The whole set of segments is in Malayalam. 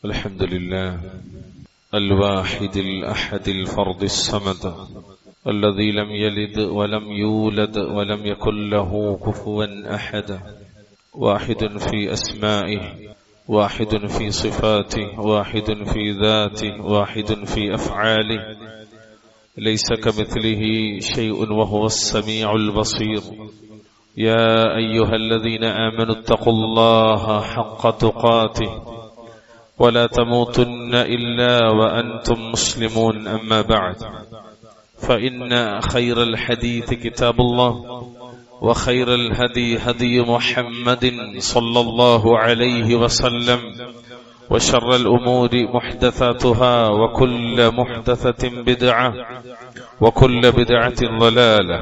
الحمد لله الواحد الأحد الفرد الصمد الذي لم يلد ولم يولد ولم يكن له كفوا أحد، واحد في أسمائه، واحد في صفاته، واحد في ذاته، واحد في أفعاله، ليس كمثله شيء وهو السميع البصير. يا أيها الذين آمنوا اتقوا الله حق تقاته ولا تموتن إلا وأنتم مسلمون. أما بعد، فإن خير الحديث كتاب الله، وخير الهدي هدي محمد صلى الله عليه وسلم، وشر الأمور محدثاتها، وكل محدثة بدعة، وكل بدعة ضلالة.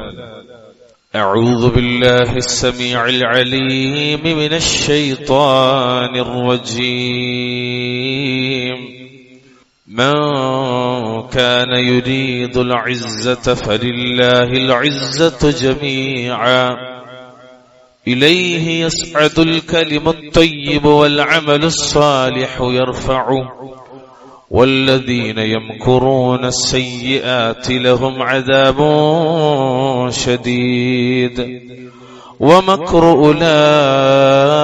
أعوذ بالله السميع العليم من الشيطان الرجيم. من كان يريد العزة فلله العزة جميعا، إليه يصعد الكلم الطيب والعمل الصالح يرفعه، والذين يمكرون السيئات لهم عذاب شديد، ومكر أولئك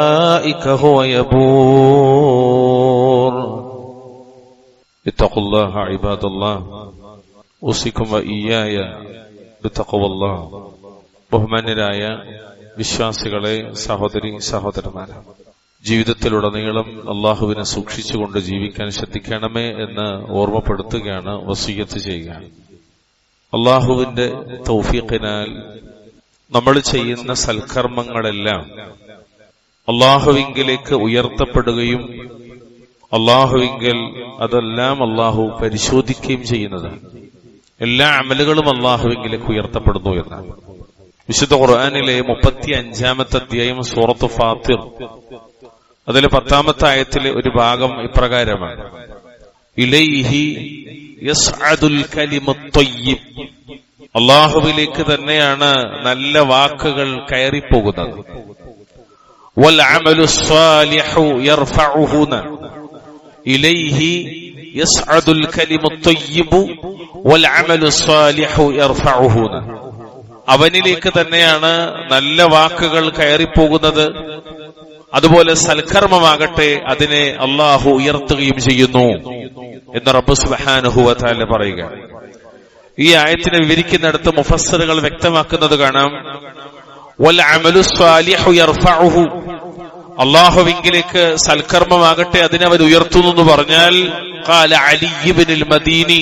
هو يبور. اتقوا الله عباد الله، أوصيكم وإياي بتقوى الله. ബഹുമാന്യരായ വിശ്വാസികളെ, സഹോദരി സഹോദരന്മാരെ, ജീവിതത്തിലുടനീളം അള്ളാഹുവിനെ സൂക്ഷിച്ചുകൊണ്ട് ജീവിക്കാൻ ശ്രദ്ധിക്കണമേ എന്ന് ഓർമ്മപ്പെടുത്തുകയാണ്, വസിയ്യത്ത് ചെയ്യുകയാണ്. അള്ളാഹുവിന്റെ തൗഫീഖിനാൽ നമ്മൾ ചെയ്യുന്ന സൽക്കർമ്മങ്ങളെല്ലാം അള്ളാഹുവിങ്കിലേക്ക് ഉയർത്തപ്പെടുകയും അള്ളാഹുവിങ്കൽ അതെല്ലാം അള്ളാഹു പരിശോധിക്കുകയും ചെയ്യുന്നതാണ്. എല്ലാ അമലുകളും അള്ളാഹുവിങ്കിലേക്ക് ഉയർത്തപ്പെടുന്നു എന്നാണ്. വിശുദ്ധ ഖുർആനിലെ 35-ാമത്തെ അധ്യായം സൂറത്ത് ഫാത്തിർ, അതിലെ 10-ാമത്തെ ആയത്തിലെ ഒരു ഭാഗം ഇപ്രകാരമാണ്: ഇലൈഹി യസ്അദുൽ കലിമുത് ത്വയ്യിബ്. അല്ലാഹുവിലേക്ക് തന്നെയാണ് നല്ല വാക്കുകൾ കയറിപ്പോകുന്നത്. വൽ അമലുസ് സ്വാലിഹു യർഫഉഹു. ഇലൈഹി യസ്അദുൽ കലിമുത് ത്വയ്യിബു വൽ അമലുസ് സ്വാലിഹു യർഫഉഹു. അവനിലേക്ക് തന്നെയാണ് നല്ല വാക്കുകൾ കയറിപ്പോകുന്നത്, അതുപോലെ സൽക്കർമ്മമാകട്ടെ അതിനെ അള്ളാഹു ഉയർത്തുകയും ചെയ്യുന്നു എന്ന് റബ്ബ് സുബ്ഹാനഹു വ തആല പറയുക. ഈ ആയത്തിനെ വിവരിക്കുന്നിടത്ത് മുഫസ്സിറുകൾ വ്യക്തമാക്കുന്നത് കാണാം, വൽ അമലു സ്വാലിഹു യർഫഉഹു. അള്ളാഹുവിങ്കിലേക്ക് സൽക്കർമ്മമാകട്ടെ അതിനെ അവൻ ഉയർത്തുന്നു എന്ന് പറഞ്ഞാൽ, ഖാല അലി ഇബ്നുൽ മദീനി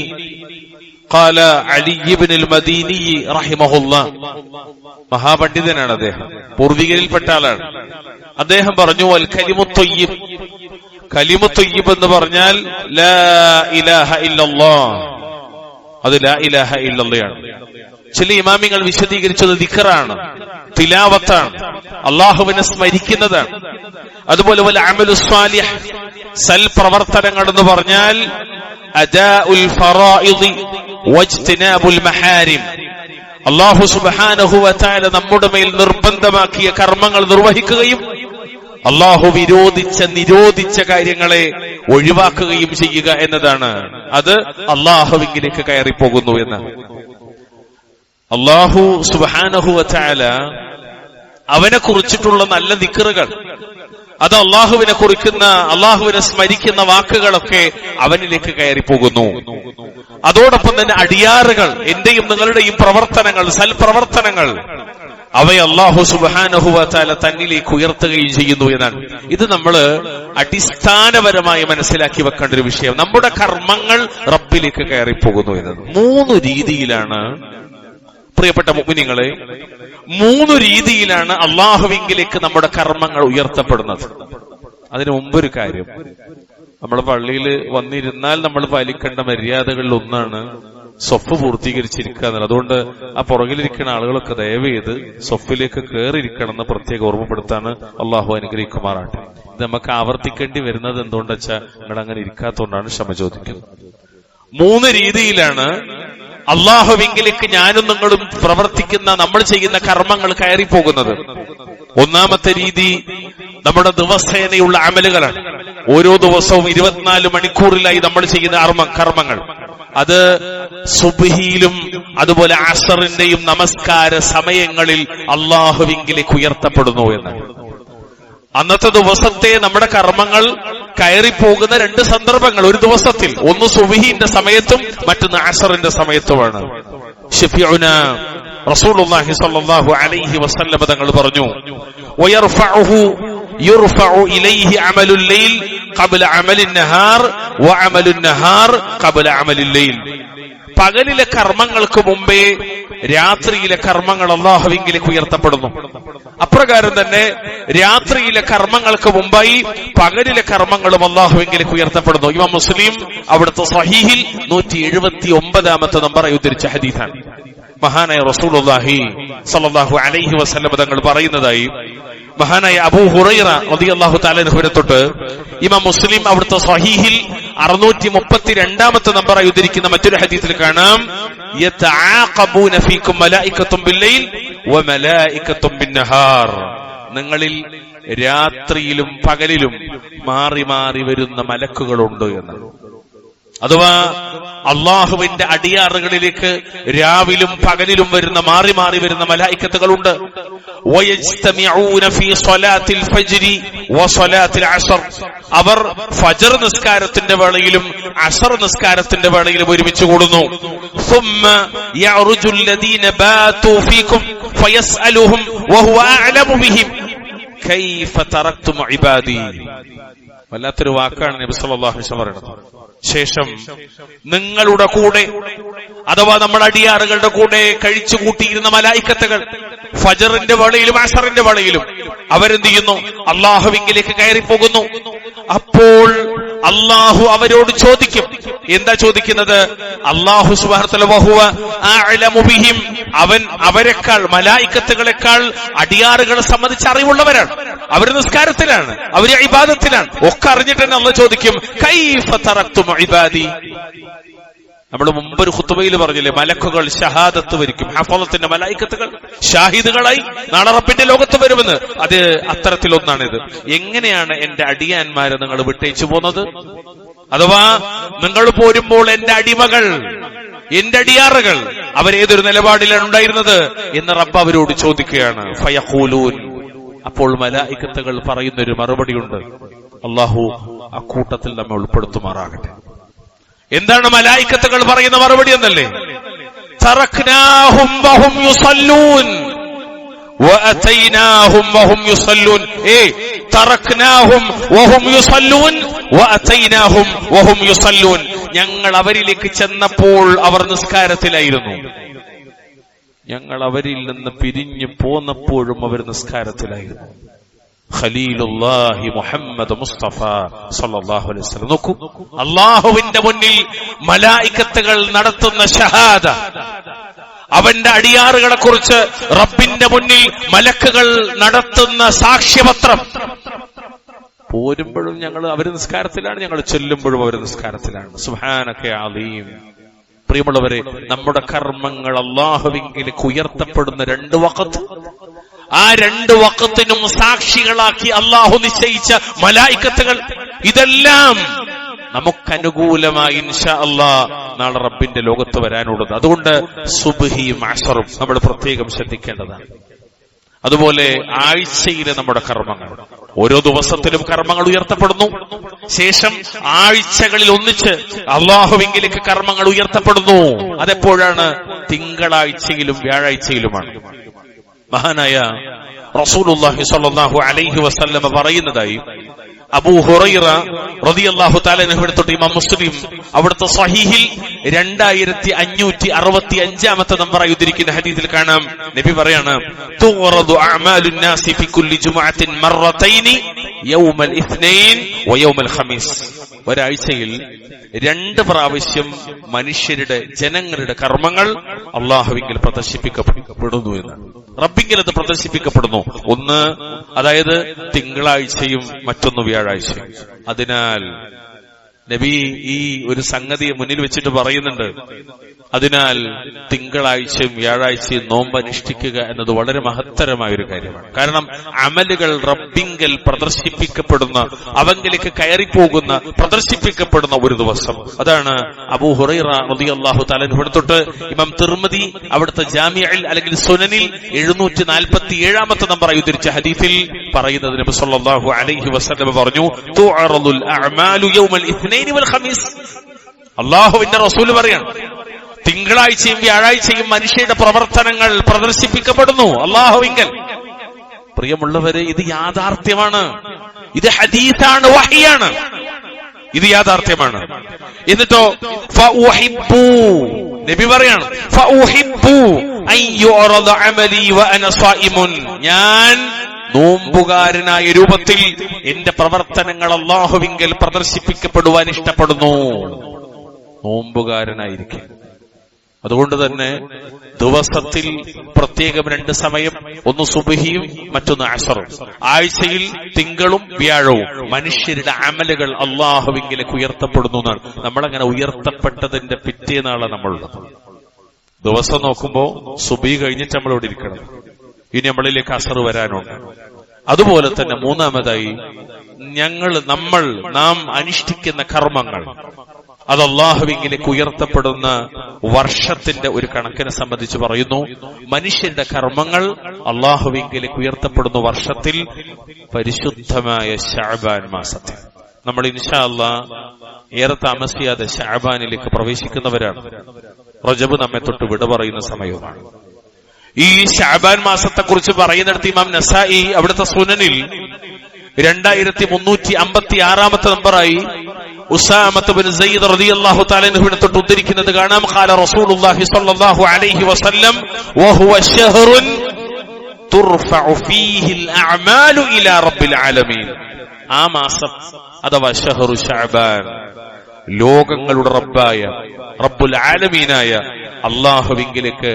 ഖാല അലി ഇബ്നുൽ മദീനി റഹിമഹുല്ലാഹ്. മഹാപണ്ഡിതനാണ് അദ്ദേഹം, പൂർവികരിൽപ്പെട്ട ആളാണ്. അദ്ദേഹം പറഞ്ഞു, വൽ കലിമുത് ത്വയ്യിബ്. കലിമുത് ത്വയ്യിബ് എന്ന് പറഞ്ഞാൽ ലാ ഇലാഹ ഇല്ലല്ലാഹ്. അത് ലാ ഇലാഹ ഇല്ലല്ലാഹ്. ചില ഇമാമിങ്ങൾ വിശദീകരിച്ചത് ദിക്റാണ്, തിലാവത്താണ്, അള്ളാഹുവിനെ സ്മരിക്കുന്നതാണ്. അതുപോലെ വൽ അമലു സ്വാലിഹ്, സൽ പ്രവർത്തനങ്ങൾ എന്ന് പറഞ്ഞാൽ അദാഉൽ ഫറായിദി വജ്തിനാബുൽ മഹാരിം. അല്ലാഹു സുബ്ഹാനഹു വ തആല നമ്മുടെ മേൽ നിർബന്ധമാക്കിയ കർമ്മങ്ങൾ നിർവഹിക്കുകയും അല്ലാഹു നിരോധിച്ച കാര്യങ്ങളെ ഒഴിവാക്കുകയും ചെയ്യുക എന്നതാണ്. അത് അല്ലാഹുവിലേക്ക് കയറിപ്പോകുന്നു എന്ന്. അല്ലാഹു സുബ്ഹാനഹു വ തആല അവനെ കുറിച്ചിട്ടുള്ള നല്ല ദിക്റുകൾ, അത് അള്ളാഹുവിനെ കുറിക്കുന്ന, അള്ളാഹുവിനെ സ്മരിക്കുന്ന വാക്കുകളൊക്കെ അവനിലേക്ക് കയറിപ്പോകുന്നു. അതോടൊപ്പം തന്നെ അടിയാറുകൾ, എന്റെയും നിങ്ങളുടെയും പ്രവർത്തനങ്ങൾ, സൽപ്രവർത്തനങ്ങൾ, അവയെ അള്ളാഹു സുബ്ഹാനഹു വ തആല തന്നിലേക്ക് ഉയർത്തുകയും ചെയ്യുന്നു എന്നാണ്. ഇത് നമ്മൾ അടിസ്ഥാനപരമായി മനസ്സിലാക്കി വെക്കേണ്ട ഒരു വിഷയം. നമ്മുടെ കർമ്മങ്ങൾ റബ്ബിലേക്ക് കയറിപ്പോകുന്നു എന്നത് 3 രീതിയിലാണ്. പ്രിയപ്പെട്ട മുഅ്മിനീങ്ങളെ, 3 രീതിയിലാണ് അള്ളാഹുവിങ്കിലേക്ക് നമ്മുടെ കർമ്മങ്ങൾ ഉയർത്തപ്പെടുന്നത്. അതിനു മുമ്പൊരു കാര്യം, നമ്മുടെ പള്ളിയിൽ വന്നിരുന്നാൽ നമ്മൾ പാലിക്കേണ്ട മര്യാദകളിൽ ഒന്നാണ് സ്വഫ് പൂർത്തീകരിച്ചിരിക്കുക എന്നുള്ളത്. അതുകൊണ്ട് ആ പുറകിലിരിക്കുന്ന ആളുകളൊക്കെ ദയവ് ചെയ്ത് സ്വഫിലേക്ക് കയറിയിരിക്കണം എന്ന് പ്രത്യേകം ഓർമ്മപ്പെടുത്താണ്. അള്ളാഹു അനുഗ്രഹിക്കുമാറാട്ടെ. ഇത് നമുക്ക് ആവർത്തിക്കേണ്ടി വരുന്നത് എന്തുകൊണ്ടെന്ന് വെച്ചാൽ നിങ്ങൾ അങ്ങനെ ഇരിക്കാത്തതുകൊണ്ടാണ്, ക്ഷമ ചോദിക്കുന്നത്. 3 രീതിയിലാണ് അള്ളാഹുവിങ്കിലേക്ക് ഞാനും നിങ്ങളും പ്രവർത്തിക്കുന്ന, നമ്മൾ ചെയ്യുന്ന കർമ്മങ്ങൾ കയറിപ്പോകുന്നത്. ഒന്നാമത്തെ രീതി നമ്മുടെ ദിവസേനയുള്ള അമലുകളാണ്. ഓരോ ദിവസവും 24 മണിക്കൂറിലായി നമ്മൾ ചെയ്യുന്ന കർമ്മങ്ങൾ, അത് സുബ്ഹിയിലും അതുപോലെ അസറിന്റെയും നമസ്കാര സമയങ്ങളിൽ അള്ളാഹുവിങ്കിലേക്ക് ഉയർത്തപ്പെടുന്നു എന്ന്. അന്നത്തെ ദിവസത്തെ നമ്മുടെ കർമ്മങ്ങൾ കയറിപ്പോകുന്ന 2 സന്ദർഭങ്ങൾ ഒരു ദിവസത്തിൽ, ഒന്ന് സുബ്ഹിന്റെ സമയത്തും മറ്റൊന്ന് അസറിന്റെ സമയത്തുമാണ്. ഷഫീഉന റസൂലുള്ളാഹി സ്വല്ലല്ലാഹു അലൈഹി വസല്ലം തങ്ങൾ പറഞ്ഞു, യുർഫഉ ഇലൈഹി അമലുൽ ലൈൽ ഖബ്ല അമലിൻ നഹാർ വഅമലുൻ നഹാർ ഖബ്ല അമലിൽ ലൈൽ. പകലിലെ കർമ്മങ്ങൾക്ക് മുമ്പേ രാത്രിയിലെ കർമ്മങ്ങൾ അല്ലാഹുവിലേക്ക് ഉയർത്തപ്പെടുന്നു. അപ്രകാരം തന്നെ രാത്രിയിലെ കർമ്മങ്ങൾക്ക് മുമ്പായി പകലിലെ കർമ്മങ്ങളും അല്ലാഹുവിലേക്ക് ഉയർത്തപ്പെടുന്നു. ഇമാം മുസ്ലിം അവിടുത്തെ സ്വഹീഹിൽ 179-ാമത്തെ നമ്പറായി ഉദ്ധരിച്ച ഹദീസാണ്. മഹാനായ റസൂലുള്ളാഹി സ്വല്ലല്ലാഹു അലൈഹി വസല്ലം തങ്ങൾ പറയുന്നതായി മഹാനായ അബൂ ഹുറൈറ റളിയല്ലാഹു തആല അൻഹുവിനെ തൊട്ട് ഇമാം മുസ്ലിം അവിടുത്തെ സ്വഹീഹിൽ 632-ാമത്തെ നമ്പറായി ഉദ്ധരിക്കുന്ന മറ്റൊരു ഹദീസിൽ കാണാം, യതആഖബൂന ഫീകും മലായികത്തും ബില്ലൈൽ വമലായികത്തും ബിന്നഹാർ. നിങ്ങളിൽ രാത്രിയിലും പകലിലും മാറി മാറി വരുന്ന മലക്കുകളുണ്ട് എന്ന്. അഥവാ അള്ളാഹുവിന്റെ അടിയാറുകളിലേക്ക് രാവിലും പകലിലും വരുന്ന മാറി മാറി വരുന്ന മലായിക്കത്തുകളുണ്ട്. അവർ ഫജ്ർ നിസ്കാരത്തിന്റെ വേളയിലും അസർ നിസ്കാരത്തിന്റെ വേളയിലും ഒരുമിച്ച് കൂടുന്നു. വല്ലാത്തൊരു വാക്കാണ് നബി സല്ലല്ലാഹു അലൈഹി വസല്ലം പറയുന്നത്. ശേഷം നിങ്ങളുടെ കൂടെ അഥവാ നമ്മുടെ അടിയാറുകളുടെ കൂടെ കഴിച്ചു കൂട്ടിയിരുന്ന മലായിക്കത്തുകൾ ഫജറിന്റെ വേളയിലും അസറിന്റെ വേളയിലും അവരെന്ത് ചെയ്യുന്നു? അള്ളാഹുവിലേക്ക് കയറിപ്പോകുന്നു. അപ്പോൾ അള്ളാഹു അവരോട് ചോദിക്കും. എന്താ ചോദിക്കുന്നത്? അള്ളാഹു സുബ്ഹാനഹു വ തആല വഹുവ അഅലമു ബിഹിം, അവൻ അവരെക്കാൾ മലായിക്കത്തുകളെക്കാൾ അടിയാറുകളെ സംബന്ധിച്ച് അറിവുള്ളവരാണ്. അവർ നിസ്കാരത്തിലാണ്, അവർ ഇബാദത്തിലാണ്, ഒക്കെ അറിഞ്ഞിട്ട് തന്നെ അള്ളാഹു ചോദിക്കും, കൈഫ തറക്തും ഇബാദി. നമ്മൾ മുമ്പൊരു ഖുതുബയിൽ പറഞ്ഞില്ലേ, മലക്കുകൾ ഷഹാദത്ത് വരിക്കും. ഹഫളത്തിന്റെ മലായിക്കത്തുകൾ ഷാഹിദുകളായി നാളെ റബ്ബിന്റെ ലോകത്ത് വരുമെന്ന്. അത് അത്തരത്തിലൊന്നാണിത്. എങ്ങനെയാണ് എന്റെ അടിയാന്മാരെ നിങ്ങൾ വിട്ടേച്ചു പോന്നത്? അഥവാ നിങ്ങൾ പോരുമ്പോൾ എന്റെ അടിമകൾ, എന്റെ അടിയാറുകൾ അവരേതൊരു നിലപാടിലാണ് ഉണ്ടായിരുന്നത് എന്ന് റബ്ബ് അവരോട് ചോദിക്കുകയാണ്. ഫയഖൂലൂൻ, അപ്പോൾ മലായിക്കത്തുകൾ പറയുന്നൊരു മറുപടിയുണ്ട്. അള്ളാഹു അക്കൂട്ടത്തിൽ നമ്മെ ഉൾപ്പെടുത്തുമാറാകട്ടെ. എന്താണ് മലായിക്കത്തുകൾ പറയുന്ന മറുപടി എന്നല്ലേ? തറക്നാഹും വഹും യുസല്ലൂൻ വഅതൈനാഹും വഹും യുസല്ലൂൻ. തറക്നാഹും വഹും യുസല്ലൂൻ വഅതൈനാഹും വഹും യുസല്ലൂൻ. ഞങ്ങൾ അവരിലേക്ക് ചെന്നപ്പോൾ അവർ നിസ്കാരത്തിലായിരുന്നു, ഞങ്ങൾ അവരിൽ നിന്ന് പിരിഞ്ഞു പോന്നപ്പോഴും അവർ നിസ്കാരത്തിലായിരുന്നു. ഖലീലുല്ലാഹി മുഹമ്മദ് മുസ്തഫ സല്ലല്ലാഹു അലൈഹി വസല്ലം. നോക്കൂ, അള്ളാഹുവിന്റെ മുന്നിൽ മലായിക്കത്തുകൾ നടത്തുന്ന ഷഹാദ, അവന്റെ അടിയാറുകളെ കുറിച്ച് റബ്ബിന്റെ മുന്നിൽ മലക്കുകൾ നടത്തുന്ന സാക്ഷ്യപത്രം. പോരുമ്പോഴും ഞങ്ങൾ അവർ നിസ്കാരത്തിലാണ്, ഞങ്ങൾ ചെല്ലുമ്പോഴും അവർ നിസ്കാരത്തിലാണ്. സുബ്ഹാനക യാ അലീം. പ്രിയമുള്ളവരെ, നമ്മുടെ കർമ്മങ്ങൾ അല്ലാഹുവിലേക്ക് ഉയർത്തപ്പെടുന്ന 2 വഖത്ത്, ആ 2 വഖത്തിനും സാക്ഷികളാക്കി അള്ളാഹു നിശ്ചയിച്ച മലായിക്കത്തുകൾ, ഇതെല്ലാം നമുക്കനുകൂലമായി ഇൻഷാ അല്ലാഹ് നാളെ റബ്ബിന്റെ ലോകത്ത് വരാനുള്ളത്. അതുകൊണ്ട് സുബ്ഹിയും അസറും നമ്മൾ പ്രത്യേകം ശ്രദ്ധിക്കേണ്ടതാണ്. അതുപോലെ ആഴ്ചയിലെ നമ്മുടെ കർമ്മങ്ങൾ, ഓരോ ദിവസത്തിലും കർമ്മങ്ങൾ ഉയർത്തപ്പെടുന്നു. ശേഷം ആഴ്ചകളിൽ ഒന്നിച്ച് അള്ളാഹുവിലേക്ക് കർമ്മങ്ങൾ ഉയർത്തപ്പെടുന്നു. അതെപ്പോഴാണ്? തിങ്കളാഴ്ചയിലും വ്യാഴാഴ്ചയിലുമാണ്. മഹാനായ റസൂലുള്ളാഹി സ്വല്ലല്ലാഹു അലൈഹി വസല്ലം പറയുന്നതായി അബൂ ഹുറൈറ റളിയല്ലാഹു തആല അൻഹു തൊട്ട് ഇമാം മുസ്ലിം അവിടുത്തെ സ്വഹീഹിൽ 2565-ാമത്തെ നമ്പറായി ഉദ്ധരിക്കുന്ന ഹദീസിൽ കാണാം, നബി പറയാണ്, തുറദു അഅമാലുൻ നാസി ഫി കുല്ലി ജുമുഅത്തിൻ മറത്തൈനി യൗമൽ ഇത്നൈൻ വ യൗമൽ ഖമീസ്. ഒരാഴ്ചയിൽ 2 പ്രാവശ്യം മനുഷ്യരുടെ, ജനങ്ങളുടെ കർമ്മങ്ങൾ അള്ളാഹുവിങ്കിൽ പ്രദർശിപ്പിക്കപ്പെടുന്നു എന്ന്. റബ്ബിങ്കിൽ അത് പ്രദർശിപ്പിക്കപ്പെടുന്നു. ഒന്ന്, അതായത് തിങ്കളാഴ്ചയും മറ്റൊന്ന് വ്യാഴാഴ്ചയും. അതിനാൽ നബി ഈ ഒരു സംഗതി മുന്നിൽ വെച്ചിട്ട് പറയുന്നുണ്ട്, അതിനാൽ തിങ്കളാഴ്ചയും വ്യാഴാഴ്ചയും നോമ്പ് അനുഷ്ഠിക്കുക എന്നത് വളരെ മഹത്തരമായ ഒരു കാര്യമാണ്. കാരണം അമലുകൾ റബ്ബിങ്കൽ പ്രദർശിപ്പിക്കപ്പെടുന്ന, അവങ്കിലേക്ക് കയറിപ്പോകുന്ന, പ്രദർശിപ്പിക്കപ്പെടുന്ന ഒരു ദിവസം. അതാണ് അബൂ ഹുറൈറ റളിയല്ലാഹു തആല അൻഹു തൊട്ട് ഇമാം തിർമിദി അവിടുത്തെ ജാമിഅൽ അല്ലെങ്കിൽ സുനനിൽ 747 നമ്പർ ഉദ്ധരിച്ച ഹദീസിൽ പറയുന്നത്, നബി സല്ലല്ലാഹു അലൈഹി വസല്ലം പറഞ്ഞു, തുഅറദുൽ അഅമാലു യൗമൽ ഇത്നൈനി വൽ ഖമീസ്. അല്ലാഹുവിന്റെ റസൂൽ പറയാണ്, തിങ്കളാഴ്ചയും വ്യാഴാഴ്ചയും മനുഷ്യരുടെ പ്രവർത്തനങ്ങൾ പ്രദർശിപ്പിക്കപ്പെടുന്നു അല്ലാഹുവിങ്കൽ. പ്രിയമുള്ളവരെ, ഇത് യാഥാർത്ഥ്യമാണ്, ഇത് ഹദീസാണ്, വഹിയാണ്, ഇത് യാഥാർത്ഥ്യമാണ്. എന്നിട്ടോ ഫഉഹിബ്ബു, നബി പറയാണ്, ഫഉഹിബ്ബു അൻ യുറദ അമലി വഅന സായിമുൻ, ഞാൻ നോമ്പുകാരനായ രൂപത്തിൽ എന്റെ പ്രവർത്തനങ്ങൾ അല്ലാഹുവിങ്കൽ പ്രദർശിപ്പിക്കപ്പെടുവാൻ ഇഷ്ടപ്പെടുന്നു. നോമ്പുകാരനായിരിക്കും. അതുകൊണ്ട് തന്നെ ദിവസത്തിൽ പ്രത്യേകം 2 സമയം, ഒന്ന് സുബ്ഹിയും മറ്റൊന്ന് അസറും. ആഴ്ചയിൽ തിങ്കളും വ്യാഴവും മനുഷ്യരുടെ അമലുകൾ അല്ലാഹുവിങ്കലേക്ക് ഉയർത്തപ്പെടുന്നു എന്നാണ്. നമ്മളങ്ങനെ ഉയർത്തപ്പെട്ടതിന്റെ പിറ്റേന്നാളാണ് നമ്മളുള്ളത്. ദിവസം നോക്കുമ്പോ സുബ്ഹി കഴിഞ്ഞിട്ട് നമ്മളിവിടെ ഇരിക്കണം. ഇനി നമ്മളിലേക്ക് അസർ വരാനുണ്ട്. അതുപോലെ തന്നെ മൂന്നാമതായി നാം അനുഷ്ഠിക്കുന്ന കർമ്മങ്ങൾ അത് അല്ലാഹുവിലേക്ക് ഉയർത്തപ്പെടുന്ന വർഷത്തിന്റെ ഒരു കണക്കിനെ സംബന്ധിച്ച് പറയുന്നു. മനുഷ്യന്റെ കർമ്മങ്ങൾ അല്ലാഹുവിലേക്ക് ഉയർത്തപ്പെടുന്ന വർഷത്തിൽ പരിശുദ്ധമായ ശഅബാൻ മാസത്തിൽ നമ്മൾ ഇൻഷാ അല്ലാഹ് ഏറെ താമസിയാതെ ശഅബാനിലേക്ക് പ്രവേശിക്കുന്നവരാണ്. റജബ് നമ്മെ തൊട്ട് വിട പറയുന്ന സമയമാണ്. ഈ ശഅബാൻ മാസത്തെക്കുറിച്ച് പറയുന്നിടത്ത് ഇമാം നസായി അവിടുത്തെ സുനനിൽ 2356 നമ്പറായി ഉസാമത്ത് ബിൻ സയ്യിദ് റളിയല്ലാഹു തആല അൻഹുവിനെ തൊട്ട് ഉദ്ധരിക്കുന്നത് കാണാം. ഖാല റസൂലുള്ളാഹി സ്വല്ലല്ലാഹു അലൈഹി വസല്ലം വഹുവ ശഹ്റുൻ തുർഫഉ ഫീഹിൽ അഅമാലു ഇലാ റബ്ബിൽ ആലമീൻ. ആ മാസം അഥവാ ശഹ്റു ശഅബാൻ ലോകങ്ങളുടെ റബ്ബായ റബ്ബുൽ ആലമീനായ അല്ലാഹുവിലേക്ക്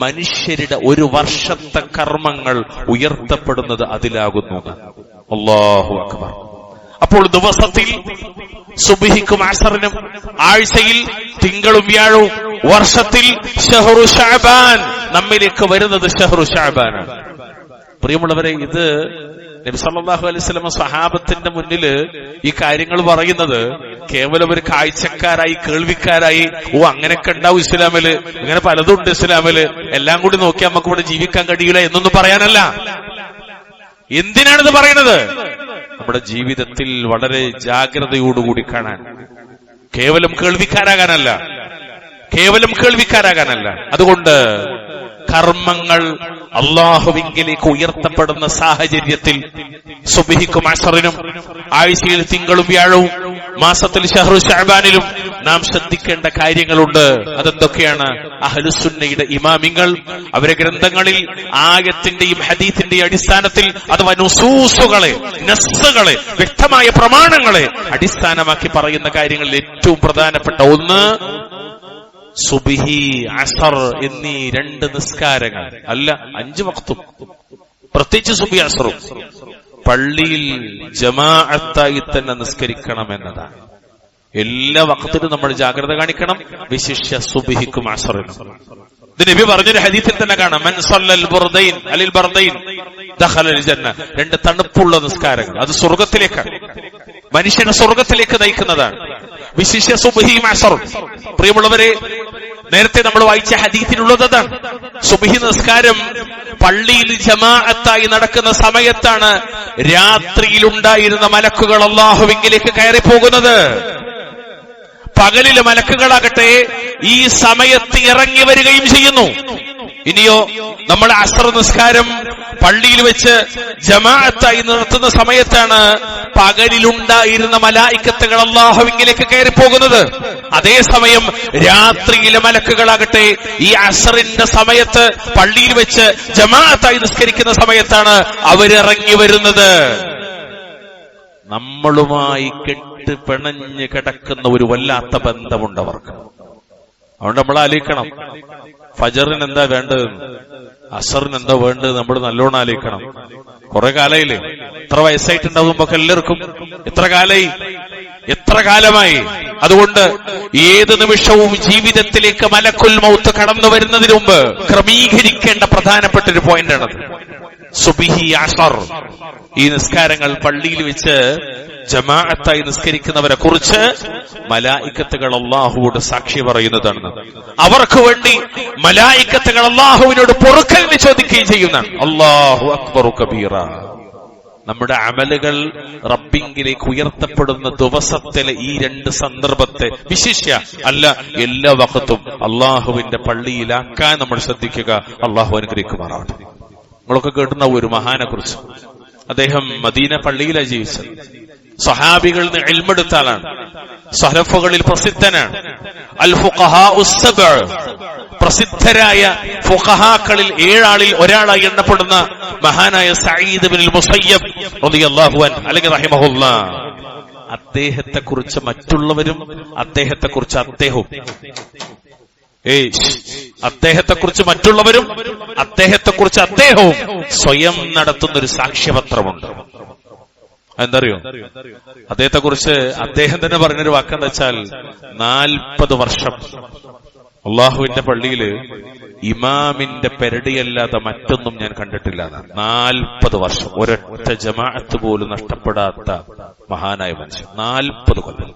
മനുഷ്യരുടെ ഒരു വർഷത്തെ കർമ്മങ്ങൾ ഉയർത്തപ്പെടുന്നത് അതിലാകുന്നു. അല്ലാഹു അക്ബർ. അപ്പോൾ ദിവസത്തിൽ സുബ്ഹിക്കും അസറിനും, ആഴ്ചയിൽ തിങ്കളും വ്യാഴവും, വർഷത്തിൽ ശഹ്റു ശഅബാൻ നമ്മിലേക്ക് വരുന്നത് ശഹ്റു ശഅബാനാണ്. പ്രിയമുള്ളവരെ, ഇത് നബി സല്ലല്ലാഹു അലൈഹി വസല്ലം സ്വഹാബത്തിന്റെ മുന്നിൽ ഈ കാര്യങ്ങൾ പറയുന്നത് കേവലം ഒരു കാഴ്ചക്കാരായി, കേൾവിക്കാരായി, അങ്ങനെയൊക്കെ ഉണ്ടാവും ഇസ്ലാമില്, ഇങ്ങനെ പലതും ഉണ്ട് ഇസ്ലാമില്, എല്ലാം കൂടി നോക്കി നമുക്ക് ഇവിടെ ജീവിക്കാൻ കഴിയില്ല എന്നൊന്നും പറയാനല്ല. എന്തിനാണിത് പറയുന്നത്? നമ്മുടെ ജീവിതത്തിൽ വളരെ ജാഗ്രതയോടുകൂടി കാണാൻ, കേവലം കേൾവിക്കാരാകാനല്ല. അതുകൊണ്ട് കർമ്മങ്ങൾ അല്ലാഹുവിലേക്ക് ഉയർത്തപ്പെടുന്ന സാഹചര്യത്തിൽ സുബ്ഹിക്കും അസറിനും, ആഴ്ചയിൽ തിങ്കളും വ്യാഴവും, മാസത്തിൽ ശഹ്റു ശഅബാനിലും നാം ശ്രദ്ധിക്കേണ്ട കാര്യങ്ങളുണ്ട്. അതെന്തൊക്കെയാണ്? അഹ്ലുസുന്നയുടെ ഇമാമിങ്ങൾ അവരെ ഗ്രന്ഥങ്ങളിൽ ആയത്തിന്റെയും ഹദീസിന്റെയും അടിസ്ഥാനത്തിൽ അഥവാ നുസൂസുകളെ, നസ്സുകളെ, വ്യക്തമായ പ്രമാണങ്ങളെ അടിസ്ഥാനമാക്കി പറയുന്ന കാര്യങ്ങളിൽ ഏറ്റവും പ്രധാനപ്പെട്ട ഒന്ന് സുബ്ഹി, അസർ എന്നീ 2 നിസ്കാരങ്ങൾ അല്ല, 5 വക്തും, പ്രത്യേകിച്ച് സുബ്ഹി അസറും പള്ളിയിൽ ജമാഅത്തായി തന്നെ നിസ്കരിക്കണം എന്നതാണ്. എല്ലാ വക്തിലും നമ്മൾ ജാഗ്രത കാണിക്കണം, വിശിഷ്യ സുബ്ഹിക്കും അസറിനും. ഇത് നബി പറഞ്ഞൊരു ഹദീസിൽ തന്നെ കാണാം, മൻ സല്ലൽ ബുർദൈൻ അലിൽ ബർദൈൻ ദഖലൽ ജന്ന. 2 തണുപ്പുള്ള നിസ്കാരങ്ങൾ, അത് സ്വർഗത്തിലേക്കാണ്, മനുഷ്യനെ സ്വർഗത്തിലേക്ക് നയിക്കുന്നതാണ്, വിശിഷ്യ സുബ്ഹിയും അസറും. പ്രിയമുള്ളവരെ, നേരത്തെ നമ്മൾ വായിച്ച ഹദീസിലുള്ളത് അതാണ്. സുബ്ഹി നിസ്കാരം പള്ളിയിൽ ജമാഅത്തായി നടക്കുന്ന സമയത്താണ് രാത്രിയിലുണ്ടായിരുന്ന മലക്കുകൾ അല്ലാഹുവിലേക്ക് കയറിപ്പോകുന്നത്. പകലിലെ മലക്കുകളാകട്ടെ ഈ സമയത്ത് ഇറങ്ങി വരികയും ചെയ്യുന്നു. ഇനിയോ നമ്മൾ അസ്ർ നിസ്കാരം പള്ളിയിൽ വെച്ച് ജമാഅത്തായി നടത്തുന്ന സമയത്താണ് പകലിലുണ്ടായിരുന്ന മലായിക്കത്തുകൾ അല്ലാഹുവിലേക്ക് കയറിപ്പോകുന്നത്. അതേസമയം രാത്രിയിലെ മലക്കുകളാകട്ടെ ഈ അസ്റിന്റെ സമയത്ത് പള്ളിയിൽ വെച്ച് ജമാഅത്തായി നിസ്കരിക്കുന്ന സമയത്താണ് അവരിറങ്ങി വരുന്നത്. നമ്മളുമായി കെട്ട് പിണഞ്ഞ് കിടക്കുന്ന ഒരു വല്ലാത്ത ബന്ധമുണ്ട് അവർക്ക്. അതുകൊണ്ട് നമ്മൾ ആലോചിക്കണം, ഫജറിന് എന്താ വേണ്ടത്, അസറിന് എന്താ വേണ്ടത്, നമ്മൾ നല്ലോണം ആലോചിക്കണം. കുറെ കാലയില്ലേ, എത്ര വയസ്സായിട്ടുണ്ടാവും നമുക്ക് എല്ലാവർക്കും, എത്ര കാലമായി അതുകൊണ്ട് ഏത് നിമിഷവും ജീവിതത്തിലേക്ക് മലക്കുൽ മൗത്ത് കടന്നു വരുന്നതിന് മുമ്പ് ക്രമീകരിക്കേണ്ട പ്രധാനപ്പെട്ട ഒരു പോയിന്റാണത്. സുബ്ഹി അസർ ഈ നിസ്കാരങ്ങൾ പള്ളിയിൽ വെച്ച് ജമാഅത്തായി നിസ്കരിക്കുന്നവരെ കുറിച്ച് മലായിക്കത്തുകൾ അല്ലാഹുവോട് സാക്ഷി പറയുന്നതാണ്. അവർക്ക് വേണ്ടി മലായിക്കത്തുകൾ അല്ലാഹുവിനോട് പൊറുക്കലിന് ചോദിക്കുകയും ചെയ്യുന്നതാണ്. അല്ലാഹു അക്ബറു കബീറ. നമ്മുടെ അമലുകൾ റബ്ബിങ്കിലേക്ക് ഉയർത്തപ്പെടുന്ന ദിവസത്തിലെ ഈ രണ്ട് സന്ദർഭത്തെ വിശിഷ്യ അല്ല എല്ലാ വഖത്തും അള്ളാഹുവിന്റെ പള്ളിയിലാക്കാൻ നമ്മൾ ശ്രദ്ധിക്കുക. അള്ളാഹു അനുഗ്രഹിക്കുമാറാവട്ടെ. നമ്മളൊക്കെ കേട്ടുന്ന ഒരു മഹാനെ കുറിച്ച്, അദ്ദേഹം മദീന പള്ളിയിലാണ് ജീവിച്ചത്. സ്വഹാബികളിൽ നിന്ന് ഇൽമെടുത്ത ആളാണ്. സലഫുകളിൽ പ്രസിദ്ധനാണ്. അൽ ഫുഖഹാഉ സബ്അ, പ്രസിദ്ധരായ ഫുഖഹാക്കളിൽ 7 ആളിൽ ഒരാളായി എണ്ണപ്പെടുന്ന മഹാനായ സഈദ് ഇബ്നുൽ മുസയ്യബ് റളിയല്ലാഹു അൻഹു അല്ലെങ്കിൽ റഹിമഹുല്ലാഹ്. അദ്ദേഹത്തെക്കുറിച്ച് മറ്റുള്ളവരും അദ്ദേഹത്തെക്കുറിച്ച് അദ്ദേഹവും അദ്ദേഹത്തെക്കുറിച്ച് മറ്റുള്ളവരും അദ്ദേഹത്തെക്കുറിച്ച് അദ്ദേഹവും സ്വയം നടത്തുന്നൊരു സാക്ഷ്യപത്രമുണ്ട്. എന്തറിയോ? അദ്ദേഹത്തെക്കുറിച്ച് അദ്ദേഹം തന്നെ പറഞ്ഞൊരു വാക്കെന്താ വെച്ചാൽ 40 വർഷം അള്ളാഹുവിന്റെ പള്ളിയില് ഇമാമിന്റെ പെരടിയല്ലാതെ മറ്റൊന്നും ഞാൻ കണ്ടിട്ടില്ല. 40 വർഷം ഒരൊറ്റ ജമാഅത്ത് പോലും നഷ്ടപ്പെടാത്ത മഹാനായ മനുഷ്യൻ. 40 കൊല്ലം.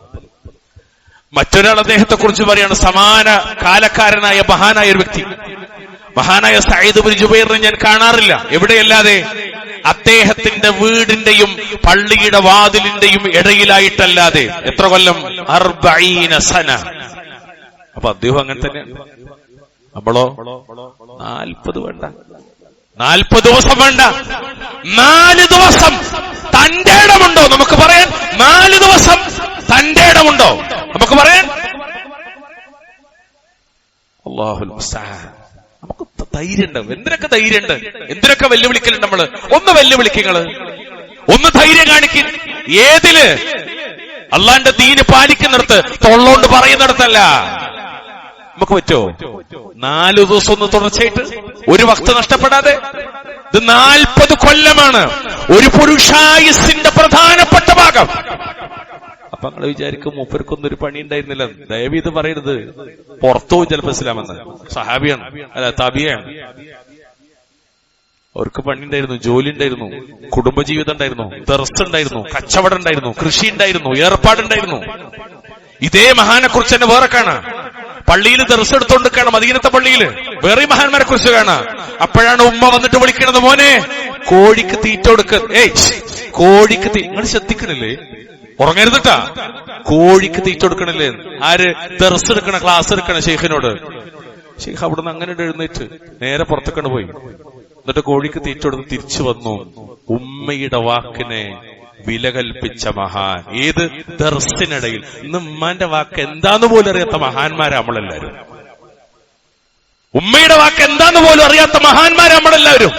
മറ്റൊരാൾ അദ്ദേഹത്തെ കുറിച്ച് പറയാണ്, സമാന കാലക്കാരനായ മഹാനായ ഒരു വ്യക്തി, മഹാനായ സഈദ് ഇബ്നു ജുബൈറിനെ ഞാൻ കാണാറില്ല എവിടെയല്ലാതെ അദ്ദേഹത്തിന്റെ വീടിന്റെയും പള്ളിയുടെ വാതിലിന്റെയും ഇടയിലായിട്ടല്ലാതെ. എത്ര കൊല്ലം? 40 സന. അപ്പൊ അദ്ദേഹം അങ്ങനെ തന്നെ. നമ്മളോ 40 വേണ്ട, 40 ദിവസം വേണ്ട, 4 ദിവസം തന്റെ ഇടമുണ്ടോ നമുക്ക് പറയാൻ? 4 ദിവസം തന്റെ ഇടമുണ്ടോ നമുക്ക് പറയാൻ? അല്ലാഹുൽ മുസ്തആൻ. നമുക്ക് ധൈര്യമുണ്ട്. എന്തിനൊക്കെ ധൈര്യമുണ്ട്, എന്തിനൊക്കെ വെല്ലുവിളിക്കലുണ്ട്. നമ്മള് ഒന്ന് വെല്ലുവിളിക്കങ്ങള്, ഒന്ന് ധൈര്യം കാണിക്കും. ഏതില്? അള്ളാന്റെ ദീന് പാലിക്കുന്നിടത്ത്, തൊള്ളോണ്ട് പറയുന്നിടത്തല്ല. നമുക്ക് പറ്റുമോ? 4 ദിവസം ഒന്ന് തുടർച്ചയായിട്ട് ഒരു വക്ത് നഷ്ടപ്പെടാതെ? ഇത് 40 കൊല്ലമാണ് ഒരു പുരുഷായുസിന്റെ പ്രധാനപ്പെട്ട ഭാഗം. അപ്പൊ നിങ്ങൾ വിചാരിക്കും മൂപ്പർക്കൊന്നും ഒരു പണി ഉണ്ടായിരുന്നില്ല. ദയവ് ഇത് പറയരുത്. പുറത്തു ചിലപ്പോ ഇസ്ലാമെന്ന്. സഹാബിയാണ്, അല്ല താബിയാണ്. അവർക്ക് പണി ഉണ്ടായിരുന്നു, ജോലി ഉണ്ടായിരുന്നു, കുടുംബജീവിതം ഉണ്ടായിരുന്നു, ദർസ് ഉണ്ടായിരുന്നു, കച്ചവടം ഉണ്ടായിരുന്നു, കൃഷി ഉണ്ടായിരുന്നു, ഏർപ്പാടുണ്ടായിരുന്നു. ഇതേ മഹാനെ കുറിച്ച് തന്നെ വേറെ കാണാം. പള്ളിയിൽ ദർസ് എടുത്തോണ്ട് കാണാം. മദീനത്തെ പള്ളിയില് വേറെ മഹാന്മാരെ കുറിച്ച് കാണാം. അപ്പോഴാണ് ഉമ്മ വന്നിട്ട് വിളിക്കണത്, മോനെ കോഴിക്ക് തീറ്റ കൊടുക്ക. കോഴിക്ക് നിങ്ങൾ ശ്രദ്ധിക്കണില്ലേ? ഉറങ്ങരുതട്ടാ. കോഴിക്ക് തീറ്റ കൊടുക്കണില്ലേ? ആര്? ദർസ് എടുക്കണ, ക്ലാസ് എടുക്കണ ഷെയ്ഖിനോട്. ഷെയ്ഖ് അവിടുന്ന് അങ്ങനെ എഴുന്നേറ്റ് നേരെ പുറത്തേക്കാണ് പോയി. എന്നിട്ട് കോഴിക്ക് തീറ്റ കൊടുത്ത് തിരിച്ചു വന്നു. ഉമ്മയുടെ വാക്കിനെ വില കൽപ്പിച്ച മഹാൻ. ഏത്? ദർസിനിടയിൽ. ഇന്ന് ഉമ്മാന്റെ വാക്ക് എന്താന്ന് പോലും അറിയാത്ത മഹാന്മാരാ നമ്മളെല്ലാവരും. ഉമ്മയുടെ വാക്ക് എന്താന്ന് പോലും അറിയാത്ത മഹാന്മാരാ നമ്മളെല്ലാവരും.